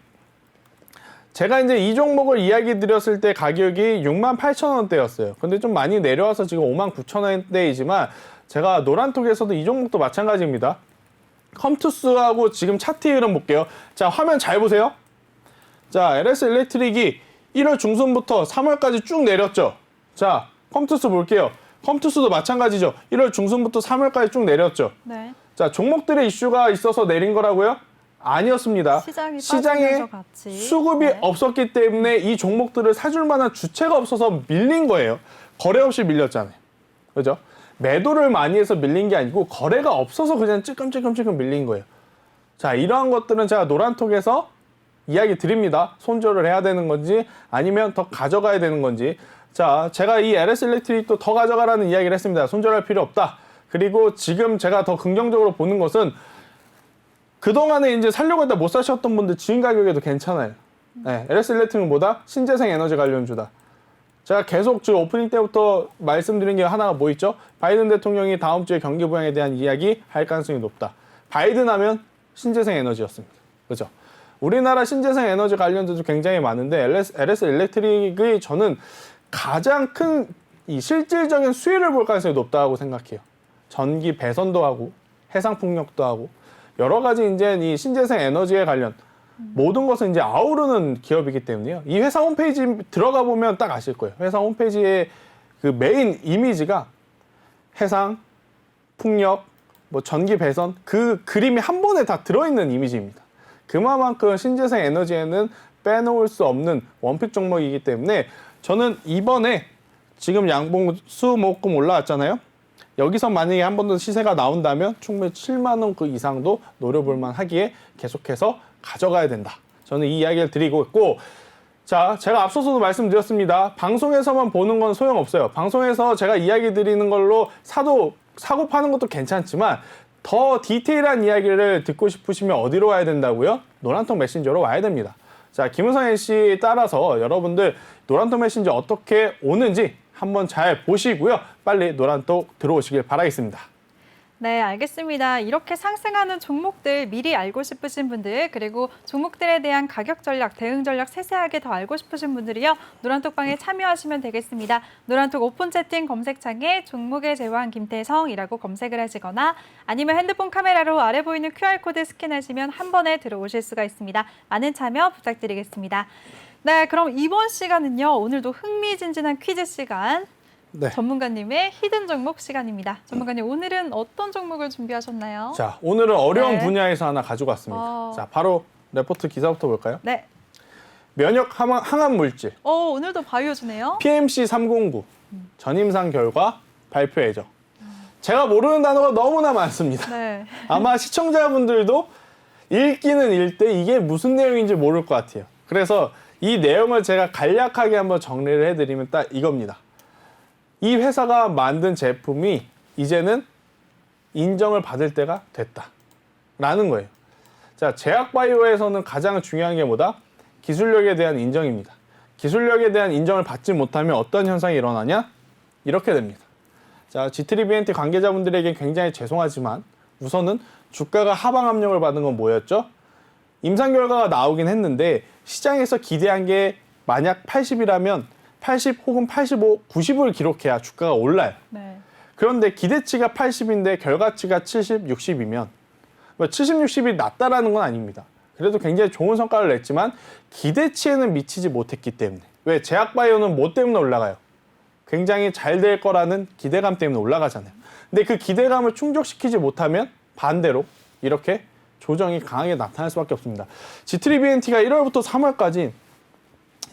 제가 이제 이 종목을 이야기 드렸을 때 가격이 68,000원대였어요. 근데 좀 많이 내려와서 지금 59,000원대이지만 제가 노란톡에서도 이 종목도 마찬가지입니다. 컴투스하고 지금 차트 흐름 볼게요. 자, 화면 잘 보세요. 자, LS 일렉트릭이 1월 중순부터 3월까지 쭉 내렸죠. 자, 컴투스 볼게요. 컴투스도 마찬가지죠. 1월 중순부터 3월까지 쭉 내렸죠. 네. 자, 종목들의 이슈가 있어서 내린 거라고요? 아니었습니다. 시장에 같이. 수급이 네. 없었기 때문에 이 종목들을 사줄 만한 주체가 없어서 밀린 거예요. 거래 없이 밀렸잖아요. 그죠? 매도를 많이 해서 밀린 게 아니고 거래가 없어서 그냥 찔끔찔끔 밀린 거예요. 자, 이러한 것들은 제가 노란톡에서 이야기 드립니다. 손절을 해야 되는 건지 아니면 더 가져가야 되는 건지. 자, 제가 이 LS 일렉트릭도 더 가져가라는 이야기를 했습니다. 손절할 필요 없다. 그리고 지금 제가 더 긍정적으로 보는 것은 그동안에 이제 살려고 했다 못 사셨던 분들 지금 가격에도 괜찮아요. 네, LS 일렉트릭보다 신재생 에너지 관련주다. 제가 계속 지금 오프닝 때부터 말씀드린 게 하나가 뭐 있죠? 바이든 대통령이 다음 주에 경기 부양에 대한 이야기 할 가능성이 높다. 바이든 하면 신재생 에너지였습니다. 그죠? 우리나라 신재생 에너지 관련주도 굉장히 많은데 LS 일렉트릭의 저는 가장 큰 이 실질적인 수혜를 볼 가능성이 높다고 생각해요. 전기 배선도 하고 해상 풍력도 하고 여러 가지 이제 이 신재생 에너지에 관련 모든 것은 이제 아우르는 기업이기 때문에요. 이 회사 홈페이지 들어가 보면 딱 아실 거예요. 회사 홈페이지의 그 메인 이미지가 해상, 풍력, 뭐 전기 배선 그 그림이 한 번에 다 들어있는 이미지입니다. 그만큼 신재생 에너지에는 빼놓을 수 없는 원픽 종목이기 때문에 저는 이번에 지금 양봉수 목금 올라왔잖아요. 여기서 만약에 한 번 더 시세가 나온다면 충분히 7만 원 그 이상도 노려볼 만하기에 계속해서 가져가야 된다. 저는 이 이야기를 드리고 있고, 자, 제가 앞서서도 말씀드렸습니다. 방송에서만 보는 건 소용없어요. 방송에서 제가 이야기 드리는 걸로 사고 파는 것도 괜찮지만 더 디테일한 이야기를 듣고 싶으시면 어디로 와야 된다고요? 노란톡 메신저로 와야 됩니다. 자, 김은성 NC 따라서 여러분들 노란톡 메신저 어떻게 오는지 한번 잘 보시고요. 빨리 노란톡 들어오시길 바라겠습니다. 네, 알겠습니다. 이렇게 상승하는 종목들 미리 알고 싶으신 분들, 그리고 종목들에 대한 가격 전략, 대응 전략 세세하게 더 알고 싶으신 분들이요. 노란톡방에 참여하시면 되겠습니다. 노란톡 오픈 채팅 검색창에 종목의 제왕 김태성이라고 검색을 하시거나 아니면 핸드폰 카메라로 아래 보이는 QR코드 스캔하시면 한 번에 들어오실 수가 있습니다. 많은 참여 부탁드리겠습니다. 네, 그럼 이번 시간은요. 오늘도 흥미진진한 퀴즈 시간. 네. 전문가님의 히든 종목 시간입니다. 전문가님, 오늘은 어떤 종목을 준비하셨나요? 자, 오늘은 어려운 네. 분야에서 하나 가지고 왔습니다. 자, 바로 레포트 기사부터 볼까요? 네. 면역 항암 물질 오늘도 바이오주네요. PMC 309 전임상 결과 발표해죠. 제가 모르는 단어가 너무나 많습니다. 네. 아마 시청자분들도 읽기는 읽되 이게 무슨 내용인지 모를 것 같아요. 그래서 이 내용을 제가 간략하게 한번 정리를 해드리면 딱 이겁니다. 이 회사가 만든 제품이 이제는 인정을 받을 때가 됐다라는 거예요. 자, 제약바이오에서는 가장 중요한 게 뭐다? 기술력에 대한 인정입니다. 기술력에 대한 인정을 받지 못하면 어떤 현상이 일어나냐? 이렇게 됩니다. 자, G3BNT 관계자분들에게 굉장히 죄송하지만 우선은 주가가 하방 압력을 받은 건 뭐였죠? 임상 결과가 나오긴 했는데 시장에서 기대한 게 만약 80이라면 80 혹은 85, 90을 기록해야 주가가 올라요. 네. 그런데 기대치가 80인데 결과치가 70, 60이면 70, 60이 낮다라는 건 아닙니다. 그래도 굉장히 좋은 성과를 냈지만 기대치에는 미치지 못했기 때문에. 왜? 제약바이오는 뭐 때문에 올라가요? 굉장히 잘 될 거라는 기대감 때문에 올라가잖아요. 근데 그 기대감을 충족시키지 못하면 반대로 이렇게 조정이 강하게 나타날 수밖에 없습니다. G3BNT가 1월부터 3월까지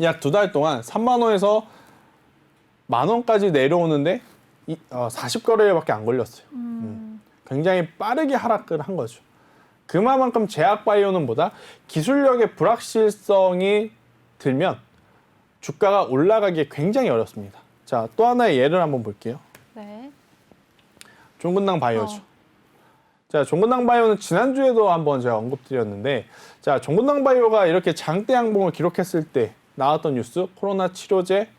약 2달 동안 3만 원에서 만 원까지 내려오는데 40거래일밖에 안 걸렸어요. 굉장히 빠르게 하락을 한 거죠. 그만큼 제약바이오는 보다 기술력의 불확실성이 들면 주가가 올라가기 굉장히 어렵습니다. 자, 또 하나의 예를 한번 볼게요. 네. 종근당 바이오죠. 자, 종근당 바이오는 지난주에도 한번 제가 언급드렸는데, 자, 종근당 바이오가 이렇게 장대 양봉을 기록했을 때 나왔던 뉴스, 코로나 치료제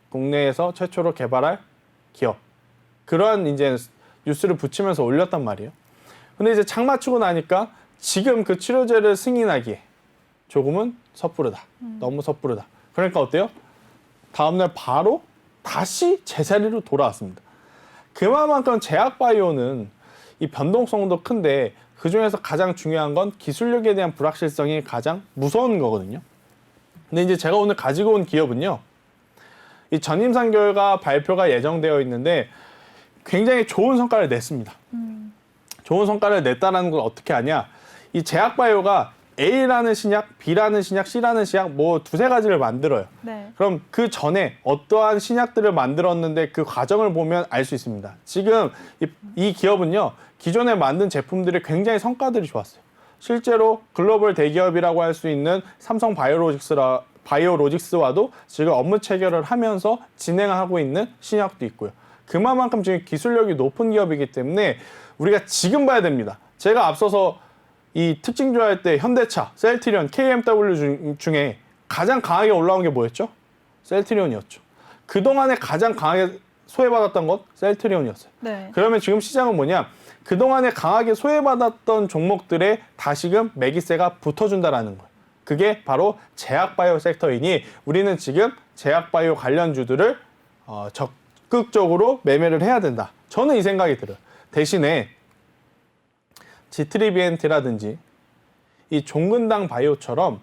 국내에서 최초로 개발할 기업. 그러한 이제 뉴스를 붙이면서 올렸단 말이에요. 근데 이제 장 맞추고 나니까 지금 그 치료제를 승인하기에 조금은 섣부르다. 너무 섣부르다. 그러니까 어때요? 다음날 바로 다시 제자리로 돌아왔습니다. 그만큼 제약바이오는 이 변동성도 큰데 그중에서 가장 중요한 건 기술력에 대한 불확실성이 가장 무서운 거거든요. 근데 이제 제가 오늘 가지고 온 기업은요. 이 전임상 결과 발표가 예정되어 있는데 굉장히 좋은 성과를 냈습니다. 좋은 성과를 냈다는 걸 어떻게 아냐? 이 제약바이오가 A라는 신약, B라는 신약, C라는 신약 뭐 두세 가지를 만들어요. 네. 그럼 그 전에 어떠한 신약들을 만들었는데 그 과정을 보면 알 수 있습니다. 지금 이 기업은요. 기존에 만든 제품들이 굉장히 성과들이 좋았어요. 실제로 글로벌 대기업이라고 할 수 있는 삼성 바이오로직스와도 지금 업무 체결을 하면서 진행하고 있는 신약도 있고요. 그만큼 지금 기술력이 높은 기업이기 때문에 우리가 지금 봐야 됩니다. 제가 앞서서 이 특징 조사할 때 현대차, 셀트리온, KMW 중에 가장 강하게 올라온 게 뭐였죠? 셀트리온이었죠. 그동안에 가장 강하게 소외받았던 것 셀트리온이었어요. 네. 그러면 지금 시장은 뭐냐? 그동안에 강하게 소외받았던 종목들에 다시금 매기세가 붙어준다라는 거예요. 그게 바로 제약바이오 섹터이니 우리는 지금 제약바이오 관련주들을 적극적으로 매매를 해야 된다. 저는 이 생각이 들어요. 대신에 지트리비엔트라든지 이 종근당 바이오처럼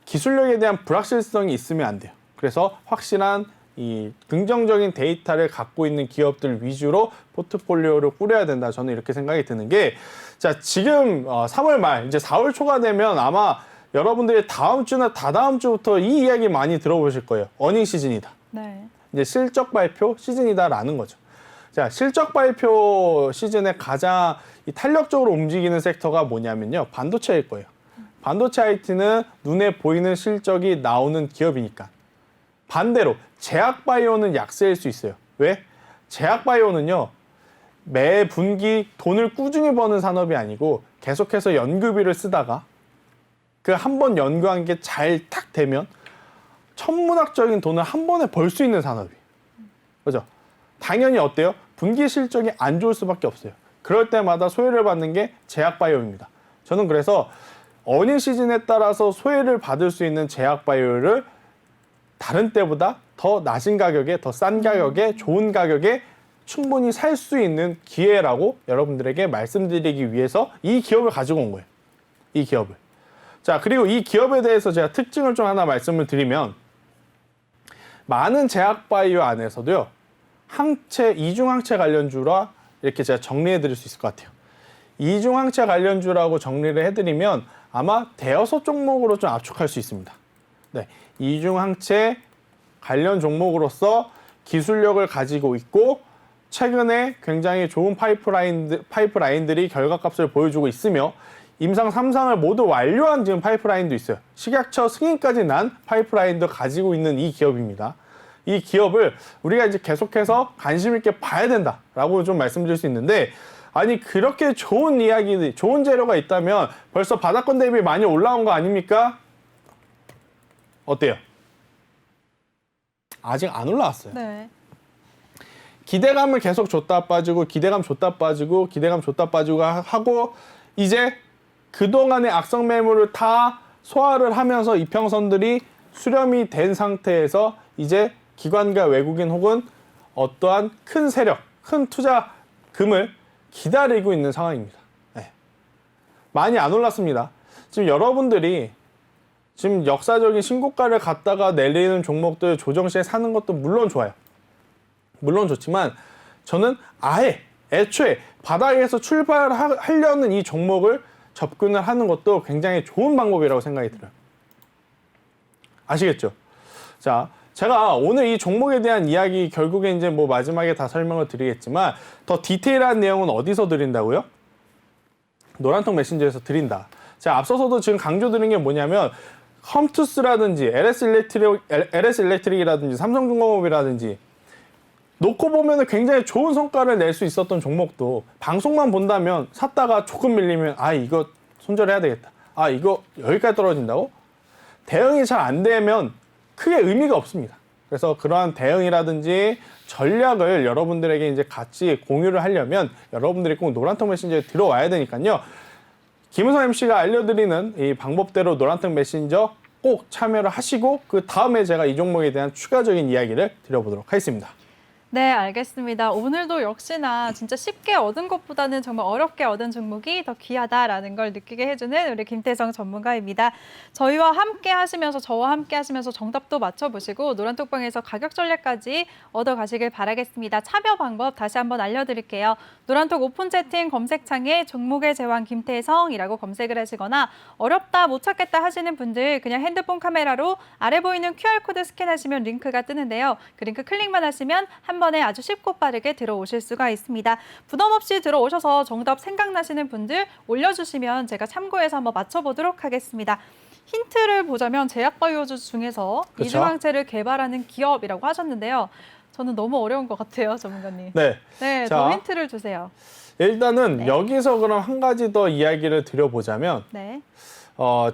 기술력에 대한 불확실성이 있으면 안 돼요. 그래서 확실한 이 긍정적인 데이터를 갖고 있는 기업들 위주로 포트폴리오를 꾸려야 된다. 저는 이렇게 생각이 드는 게, 자, 지금 3월 말, 이제 4월 초가 되면 아마 여러분들이 다음 주나 다다음 주부터 이 이야기 많이 들어보실 거예요. 어닝 시즌이다. 네. 이제 실적 발표 시즌이다라는 거죠. 자, 실적 발표 시즌에 가장 탄력적으로 움직이는 섹터가 뭐냐면요. 반도체일 거예요. 반도체 IT는 눈에 보이는 실적이 나오는 기업이니까. 반대로 제약바이오는 약세일 수 있어요. 왜? 제약바이오는요. 매 분기 돈을 꾸준히 버는 산업이 아니고 계속해서 연구비를 쓰다가 그 한 번 연구한 게 잘 탁 되면 천문학적인 돈을 한 번에 벌 수 있는 산업이에요. 그죠? 당연히 어때요? 분기 실적이 안 좋을 수밖에 없어요. 그럴 때마다 소외를 받는 게 제약바이오입니다. 저는 그래서 어닝 시즌에 따라서 소외를 받을 수 있는 제약바이오를 다른 때보다 더 낮은 가격에, 더 싼 가격에, 좋은 가격에 충분히 살 수 있는 기회라고 여러분들에게 말씀드리기 위해서 이 기업을 가지고 온 거예요. 이 기업을. 자, 그리고 이 기업에 대해서 제가 특징을 좀 하나 말씀을 드리면, 많은 제약바이오 안에서도요, 이중항체 관련주라 이렇게 제가 정리해 드릴 수 있을 것 같아요. 이중항체 관련주라고 정리를 해드리면 아마 대여섯 종목으로 좀 압축할 수 있습니다. 네, 이중항체 관련 종목으로서 기술력을 가지고 있고 최근에 굉장히 좋은 파이프라인들이 결과값을 보여주고 있으며 임상 3상을 모두 완료한 지금 파이프라인도 있어요. 식약처 승인까지 난 파이프라인도 가지고 있는 이 기업입니다. 이 기업을 우리가 이제 계속해서 관심 있게 봐야 된다라고 좀 말씀드릴 수 있는데, 아니 그렇게 좋은 이야기들, 좋은 재료가 있다면 벌써 바닥권 대비 많이 올라온 거 아닙니까? 어때요? 아직 안 올라왔어요. 네. 기대감을 계속 줬다 빠지고 기대감 줬다 빠지고 기대감 줬다 빠지고 하고 이제 그동안의 악성 매물을 다 소화를 하면서 이평선들이 수렴이 된 상태에서 이제 기관과 외국인 혹은 어떠한 큰 세력, 큰 투자금을 기다리고 있는 상황입니다. 네. 많이 안 올랐습니다. 지금 여러분들이 지금 역사적인 신고가를 갖다가 내리는 종목들 조정 시에 사는 것도 물론 좋아요. 물론 좋지만 저는 아예 애초에 바닥에서 출발하려는 이 종목을 접근을 하는 것도 굉장히 좋은 방법이라고 생각이 들어요. 아시겠죠? 자, 제가 오늘 이 종목에 대한 이야기 결국에 이제 뭐 마지막에 다 설명을 드리겠지만 더 디테일한 내용은 어디서 드린다고요? 노란통 메신저에서 드린다. 제가 앞서서도 지금 강조드린 게 뭐냐면 컴투스라든지 LS 일렉트릭이라든지 삼성중공업이라든지 놓고 보면 굉장히 좋은 성과를 낼 수 있었던 종목도 방송만 본다면 샀다가 조금 밀리면 아 이거 손절해야 되겠다. 아 이거 여기까지 떨어진다고? 대응이 잘 안 되면 크게 의미가 없습니다. 그래서 그러한 대응이라든지 전략을 여러분들에게 이제 같이 공유를 하려면 여러분들이 꼭 노란톡 메신저에 들어와야 되니까요. 김은성 MC가 알려드리는 이 방법대로 노란톡 메신저 꼭 참여를 하시고 그 다음에 제가 이 종목에 대한 추가적인 이야기를 드려보도록 하겠습니다. 네, 알겠습니다. 오늘도 역시나 진짜 쉽게 얻은 것보다는 정말 어렵게 얻은 종목이 더 귀하다라는 걸 느끼게 해주는 우리 김태성 전문가입니다. 저와 함께 하시면서 정답도 맞춰보시고 노란톡방에서 가격 전략까지 얻어가시길 바라겠습니다. 참여 방법 다시 한번 알려드릴게요. 노란톡 오픈 채팅 검색창에 종목의 제왕 김태성이라고 검색을 하시거나 어렵다 못 찾겠다 하시는 분들 그냥 핸드폰 카메라로 아래 보이는 QR코드 스캔하시면 링크가 뜨는데요. 그 링크 클릭만 하시면 한 번에 아주 쉽고 빠르게 들어오실 수가 있습니다. 부담 없이 들어오셔서 정답 생각나시는 분들 올려주시면 제가 참고해서 한번 맞춰보도록 하겠습니다. 힌트를 보자면 제약바이오주 중에서 그쵸? 이중항체를 개발하는 기업이라고 하셨는데요. 저는 너무 어려운 것 같아요, 전문가님. 네. 네, 자, 더 힌트를 주세요. 일단은 네. 여기서 그럼 한 가지 더 이야기를 드려보자면 네.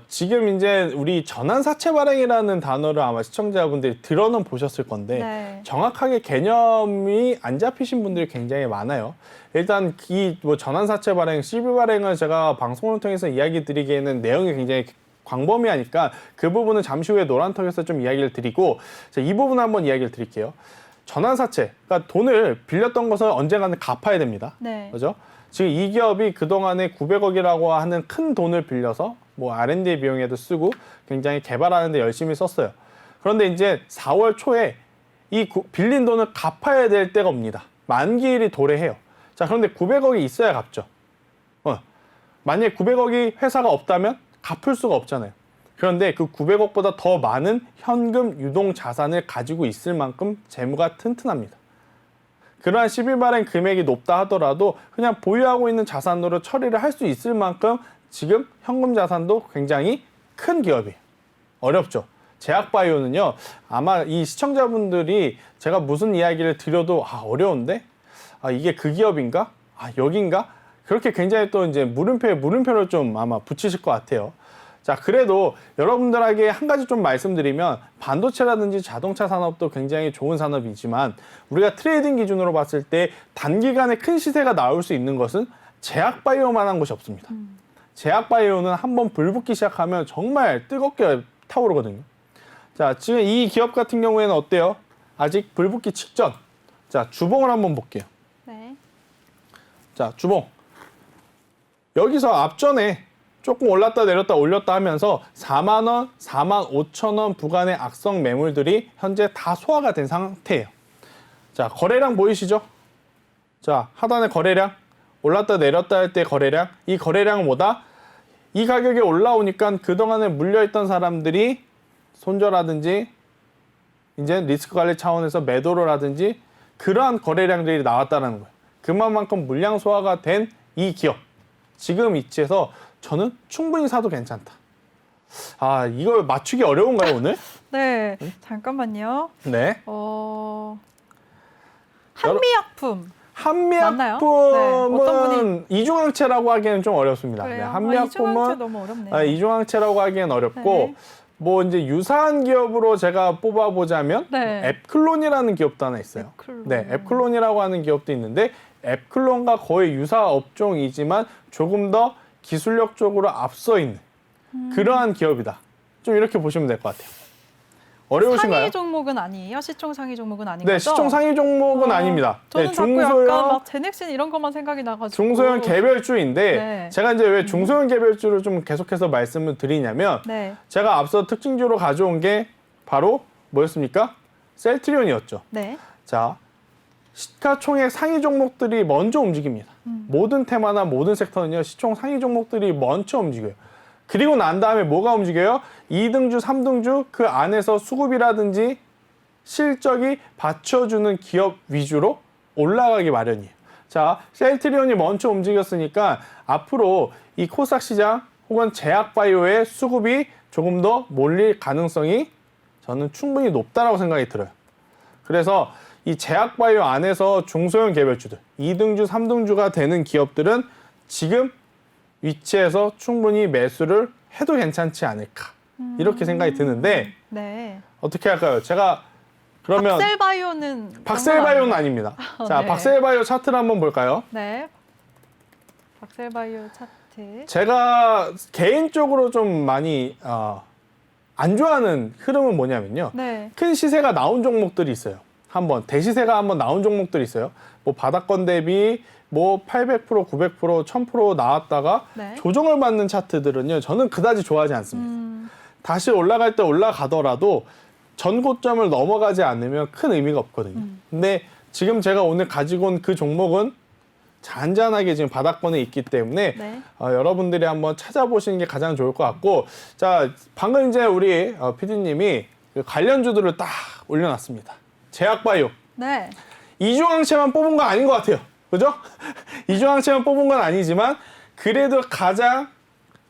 지금 이제 우리 전환사채 발행이라는 단어를 아마 시청자분들이 들어는 보셨을 건데 네. 정확하게 개념이 안 잡히신 분들이 굉장히 많아요. 일단 이 뭐 전환사채 발행, CB 발행을 제가 방송을 통해서 이야기 드리기에는 내용이 굉장히 광범위하니까 그 부분은 잠시 후에 노란톡에서 좀 이야기를 드리고 자, 이 부분 한번 이야기를 드릴게요. 전환사채, 그러니까 돈을 빌렸던 것을 언젠가는 갚아야 됩니다. 네. 그죠? 지금 이 기업이 그동안에 900억이라고 하는 큰 돈을 빌려서 뭐 R&D 비용에도 쓰고 굉장히 개발하는 데 열심히 썼어요. 그런데 이제 4월 초에 이 빌린 돈을 갚아야 될 때가 옵니다. 만기일이 도래해요. 자, 그런데 900억이 있어야 갚죠. 만약에 900억이 회사가 없다면 갚을 수가 없잖아요. 그런데 그 900억보다 더 많은 현금 유동 자산을 가지고 있을 만큼 재무가 튼튼합니다. 그러한 11발행 금액이 높다 하더라도 그냥 보유하고 있는 자산으로 처리를 할 수 있을 만큼 지금 현금 자산도 굉장히 큰 기업이에요. 어렵죠. 제약바이오는요. 아마 이 시청자분들이 제가 무슨 이야기를 드려도 어려운데? 이게 그 기업인가? 여긴가? 그렇게 굉장히 또 이제 물음표를 좀 아마 붙이실 것 같아요. 자, 그래도 여러분들에게 한 가지 좀 말씀드리면 반도체라든지 자동차 산업도 굉장히 좋은 산업이지만 우리가 트레이딩 기준으로 봤을 때 단기간에 큰 시세가 나올 수 있는 것은 제약바이오만한 곳이 없습니다. 제약바이오는 한번 불 붙기 시작하면 정말 뜨겁게 타오르거든요. 자, 지금 이 기업 같은 경우에는 어때요? 아직 불 붙기 직전. 자, 주봉을 한번 볼게요. 네. 자, 주봉. 여기서 앞전에 조금 올랐다 내렸다 올렸다 하면서 4만 원, 4만 5천 원 부근의 악성 매물들이 현재 다 소화가 된 상태예요. 자, 거래량 보이시죠? 자, 하단의 거래량, 올랐다 내렸다 할 때 거래량, 이 거래량은 뭐다? 이 가격에 올라오니까 그동안에 물려있던 사람들이 손절하든지 이제 리스크 관리 차원에서 매도를 하든지 그러한 거래량들이 나왔다는 거예요. 그만큼 물량 소화가 된 이 기업. 지금 위치에서 저는 충분히 사도 괜찮다. 이걸 맞추기 어려운가요, 오늘? 네. 잠깐만요. 네. 한미약품. 한미약품은 네, 어떤 이중항체라고 하기에는 좀 어렵습니다. 그래요? 네, 이중항체 한미약품은 너무 어렵네요. 이중항체라고 하기엔 어렵고 네. 뭐 이제 유사한 기업으로 제가 뽑아보자면 네. 앱클론이라는 기업도 하나 있어요. 앱클론. 네, 앱클론이라고 하는 기업도 있는데 앱클론과 거의 유사 업종이지만 조금 더 기술력적으로 앞서 있는 그러한 기업이다. 좀 이렇게 보시면 될 것 같아요. 어려우신가요? 상위 종목은 아니에요? 시총 상위 종목은 아닌 네, 거죠? 시총 상위 종목은 아닙니다. 저는 네, 자꾸 약간 막 제넥신 이런 것만 생각이 나가지고. 중소형 개별주인데 네. 제가 이제 왜 중소형 개별주를 좀 계속해서 말씀을 드리냐면 네. 제가 앞서 특징주로 가져온 게 바로 뭐였습니까? 셀트리온이었죠. 네. 자, 시가총액 상위 종목들이 먼저 움직입니다. 모든 테마나 모든 섹터는요, 시총 상위 종목들이 먼저 움직여요. 그리고 난 다음에 뭐가 움직여요? 2등주, 3등주 그 안에서 수급이라든지 실적이 받쳐주는 기업 위주로 올라가기 마련이에요. 자, 셀트리온이 먼저 움직였으니까 앞으로 이 코스닥 시장 혹은 제약바이오의 수급이 조금 더 몰릴 가능성이 저는 충분히 높다라고 생각이 들어요. 그래서 이 제약바이오 안에서 중소형 개별주들 2등주, 3등주가 되는 기업들은 지금 위치에서 충분히 매수를 해도 괜찮지 않을까 이렇게 생각이 드는데 네. 어떻게 할까요? 제가 그러면 박셀바이오는 박셀바이오는 아닙니다. 자, 네. 박셀바이오 차트를 한번 볼까요? 네. 박셀바이오 차트. 제가 개인적으로 좀 많이 안 좋아하는 흐름은 뭐냐면요. 네. 큰 시세가 나온 종목들이 있어요. 한번 대시세가 한번 나온 종목들이 있어요. 뭐 바닥권 대비 뭐 800%, 900%, 1000% 나왔다가 네. 조정을 받는 차트들은요. 저는 그다지 좋아하지 않습니다. 다시 올라갈 때 올라가더라도 전 고점을 넘어가지 않으면 큰 의미가 없거든요. 근데 지금 제가 오늘 가지고 온 그 종목은 잔잔하게 지금 바닥권에 있기 때문에 네. 여러분들이 한번 찾아보시는 게 가장 좋을 것 같고, 자, 방금 이제 우리 PD님이 그 관련주들을 딱 올려놨습니다. 제약바이오. 네. 이중항체만 뽑은 건 아닌 것 같아요. 그죠? 이중항체만 뽑은 건 아니지만 그래도 가장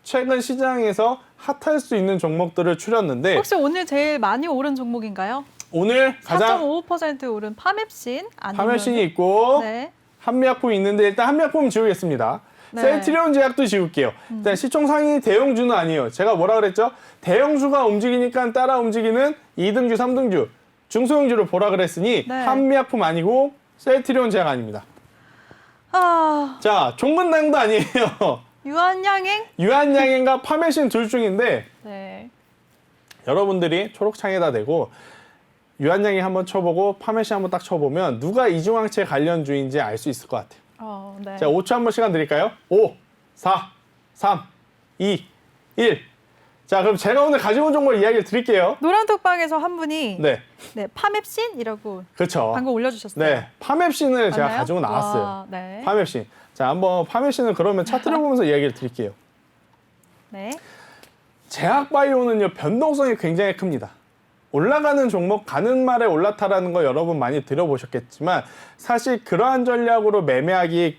최근 시장에서 핫할 수 있는 종목들을 추렸는데 혹시 오늘 제일 많이 오른 종목인가요? 오늘 가장 4.55% 오른 파맵신 아니면 파멸신이 있고 네. 한미약품이 있는데 일단 한미약품 지우겠습니다. 네. 셀트리온 제약도 지울게요. 일단 시총 상위 대형주는 아니에요. 제가 뭐라 그랬죠? 대형주가 움직이니까 따라 움직이는 2등주, 3등주, 중소형주를 보라 그랬으니 네. 한미약품 아니고 셀트리온 제약 아닙니다. 아, 자, 종근당도 아니에요. 유한양행? 유한양행과 파멸신 둘 중인데 네. 여러분들이 초록창에다 대고 유한양행 한번 쳐보고 파멸신 한번 딱 쳐보면 누가 이중항체 관련주인지 알 수 있을 것 같아요. 네. 자, 5초 한번 시간 드릴까요? 5, 4, 3, 2, 1. 자, 그럼 제가 오늘 가지고 온 정보를 이야기를 드릴게요. 노란톡방에서 한 분이 네, 네, 파맵신이라고 그렇죠. 방금 올려주셨어요. 네, 파맵신을 제가 맞나요? 가지고 나왔어요. 와, 네. 파맵신. 자, 한번 파맵신을 그러면 차트를 보면서 이야기를 드릴게요. 네. 제약바이오는요, 변동성이 굉장히 큽니다. 올라가는 종목 가는 말에 올라타라는 거 여러분 많이 들어보셨겠지만 사실 그러한 전략으로 매매하기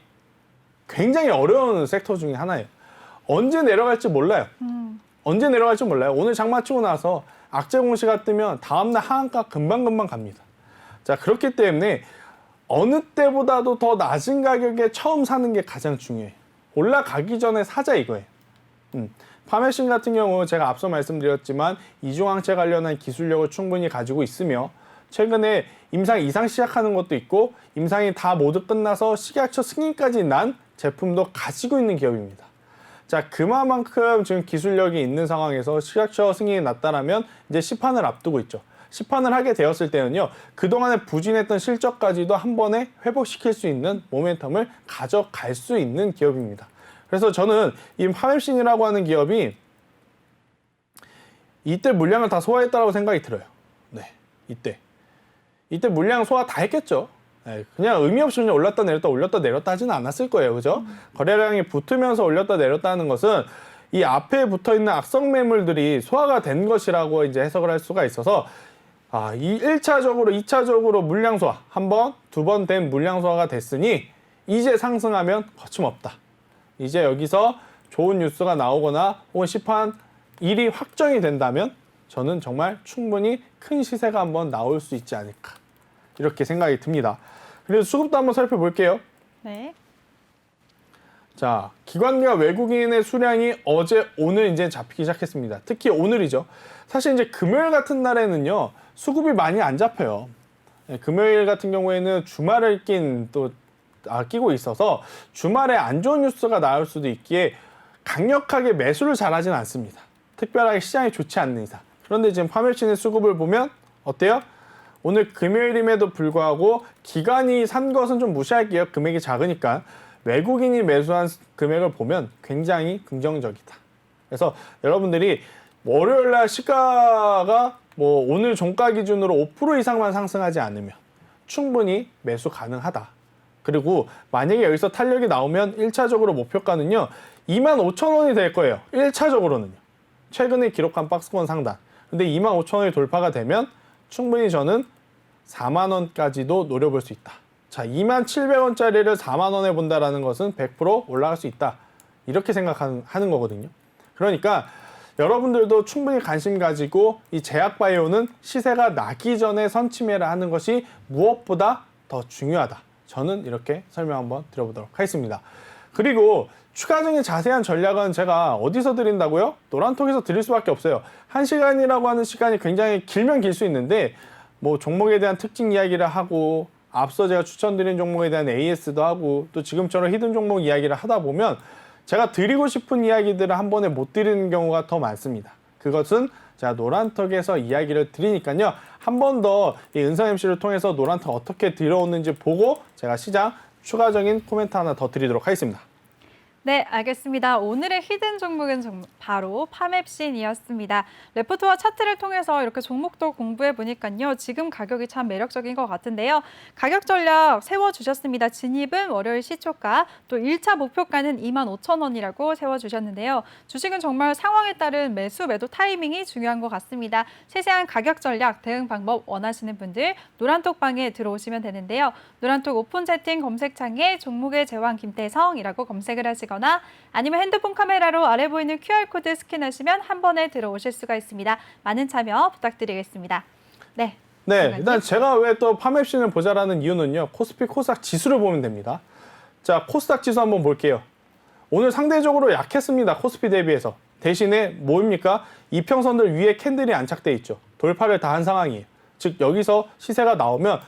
굉장히 어려운 섹터 중에 하나예요. 언제 내려갈지 몰라요. 언제 내려갈지 몰라요. 오늘 장마 치고 나서 악재 공시가 뜨면 다음날 하한가 금방금방 갑니다. 자, 그렇기 때문에 어느 때보다도 더 낮은 가격에 처음 사는 게 가장 중요해요. 올라가기 전에 사자 이거예요. 파멸신 같은 경우 제가 앞서 말씀드렸지만 이중항체 관련한 기술력을 충분히 가지고 있으며 최근에 임상 이상 시작하는 것도 있고 임상이 다 모두 끝나서 식약처 승인까지 난 제품도 가지고 있는 기업입니다. 자, 그만큼 지금 기술력이 있는 상황에서 식약처 승인이 났다라면 이제 시판을 앞두고 있죠. 시판을 하게 되었을 때는요, 그동안에 부진했던 실적까지도 한 번에 회복시킬 수 있는 모멘텀을 가져갈 수 있는 기업입니다. 그래서 저는 이 파맵신이라고 하는 기업이 이때 물량을 다 소화했다고 생각이 들어요. 네, 이때 물량 소화 다 했겠죠. 네, 그냥 의미 없이 그냥 올랐다 내렸다 하지는 않았을 거예요, 그죠? 거래량이 붙으면서 올렸다 내렸다 하는 것은 이 앞에 붙어 있는 악성 매물들이 소화가 된 것이라고 이제 해석을 할 수가 있어서 이 1차적으로, 2차적으로 물량 소화 한 번, 두 번 된 물량 소화가 됐으니 이제 상승하면 거침없다. 이제 여기서 좋은 뉴스가 나오거나 혹은 시판 일이 확정이 된다면 저는 정말 충분히 큰 시세가 한번 나올 수 있지 않을까 이렇게 생각이 듭니다. 그래서 수급도 한번 살펴볼게요. 네. 자, 기관과 외국인의 수량이 어제 오늘 이제 잡히기 시작했습니다. 특히 오늘이죠. 사실 이제 금요일 같은 날에는요 수급이 많이 안 잡혀요. 금요일 같은 경우에는 주말을 끼고 있어서 주말에 안 좋은 뉴스가 나올 수도 있기에 강력하게 매수를 잘하진 않습니다. 특별하게 시장이 좋지 않는 이상. 그런데 지금 파멸신의 수급을 보면 어때요? 오늘 금요일임에도 불구하고 기관이 산 것은 좀 무시할게요. 금액이 작으니까. 외국인이 매수한 금액을 보면 굉장히 긍정적이다. 그래서 여러분들이 월요일날 시가가 뭐 오늘 종가 기준으로 5% 이상만 상승하지 않으면 충분히 매수 가능하다. 그리고 만약에 여기서 탄력이 나오면 1차적으로 목표가는요 25,000원이 될 거예요. 1차적으로는요. 최근에 기록한 박스권 상단. 근데 25,000원이 돌파가 되면 충분히 저는 4만원까지도 노려볼 수 있다. 자, 27,000원짜리를 4만원에 본다라는 것은 100% 올라갈 수 있다. 이렇게 생각하는 거거든요. 그러니까 여러분들도 충분히 관심 가지고 이 제약바이오는 시세가 나기 전에 선취매를 하는 것이 무엇보다 더 중요하다. 저는 이렇게 설명 한번 드려보도록 하겠습니다. 그리고 추가적인 자세한 전략은 제가 어디서 드린다고요? 노란톡에서 드릴 수밖에 없어요. 1시간이라고 하는 시간이 굉장히 길면 길 수 있는데 뭐 종목에 대한 특징 이야기를 하고 앞서 제가 추천드린 종목에 대한 AS도 하고 또 지금처럼 히든 종목 이야기를 하다 보면 제가 드리고 싶은 이야기들을 한 번에 못 드리는 경우가 더 많습니다. 그것은 제가 노란턱에서 이야기를 드리니까요. 한 번 더 이 은성 MC를 통해서 노란턱 어떻게 들어오는지 보고 제가 시장 추가적인 코멘트 하나 더 드리도록 하겠습니다. 네, 알겠습니다. 오늘의 히든 종목은 바로 파맵신이었습니다. 레포트와 차트를 통해서 이렇게 종목도 공부해 보니까요. 지금 가격이 참 매력적인 것 같은데요. 가격 전략 세워주셨습니다. 진입은 월요일 시초가, 또 1차 목표가는 25,000원이라고 세워주셨는데요. 주식은 정말 상황에 따른 매수, 매도 타이밍이 중요한 것 같습니다. 세세한 가격 전략, 대응 방법 원하시는 분들 노란톡방에 들어오시면 되는데요. 노란톡 오픈 채팅 검색창에 종목의 제왕 김태성이라고 검색을 하시거나 아니면 핸드폰 카메라로 아래 보이는 QR코드 스캔하시면 한 번에 들어오실 수가 있습니다. 많은 참여 부탁드리겠습니다. 네. 네, 일단 제가 왜 또 파맵신을 보자라는 이유는요. 코스피 코스닥 지수를 보면 됩니다. 자, 코스닥 지수 한번 볼게요. 오늘 상대적으로 약했습니다. 코스피 대비해서. 대신에 뭐입니까? 이평선들 위에 캔들이 안착돼 있죠. 돌파를 다 한 상황이에요. 즉 여기서 시세가 나오면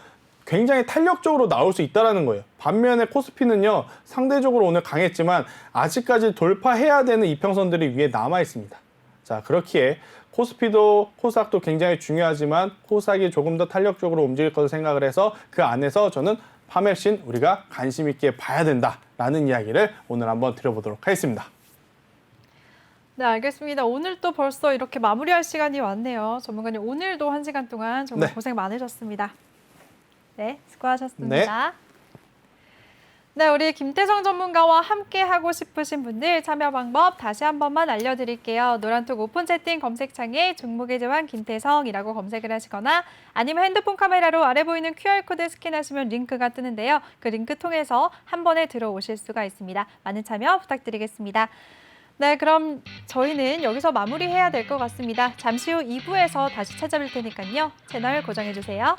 굉장히 탄력적으로 나올 수 있다는 거예요. 반면에 코스피는요. 상대적으로 오늘 강했지만 아직까지 돌파해야 되는 이평선들이 위에 남아 있습니다. 자, 그렇기에 코스피도 코스닥도 굉장히 중요하지만 코스닥이 조금 더 탄력적으로 움직일 것을 생각을 해서 그 안에서 저는 파맵신 우리가 관심 있게 봐야 된다라는 이야기를 오늘 한번 드려보도록 하겠습니다. 네, 알겠습니다. 오늘 또 벌써 이렇게 마무리할 시간이 왔네요. 전문가님 오늘도 1시간 동안 정말 네. 고생 많으셨습니다. 네, 수고하셨습니다. 네, 우리 김태성 전문가와 함께 하고 싶으신 분들 참여 방법 다시 한 번만 알려드릴게요. 노란톡 오픈 채팅 검색창에 종목의 제왕 김태성이라고 검색을 하시거나 아니면 핸드폰 카메라로 아래 보이는 QR코드 스캔하시면 링크가 뜨는데요. 그 링크 통해서 한 번에 들어오실 수가 있습니다. 많은 참여 부탁드리겠습니다. 네, 그럼 저희는 여기서 마무리해야 될 것 같습니다. 잠시 후 2부에서 다시 찾아뵐 테니까요. 채널 고정해주세요.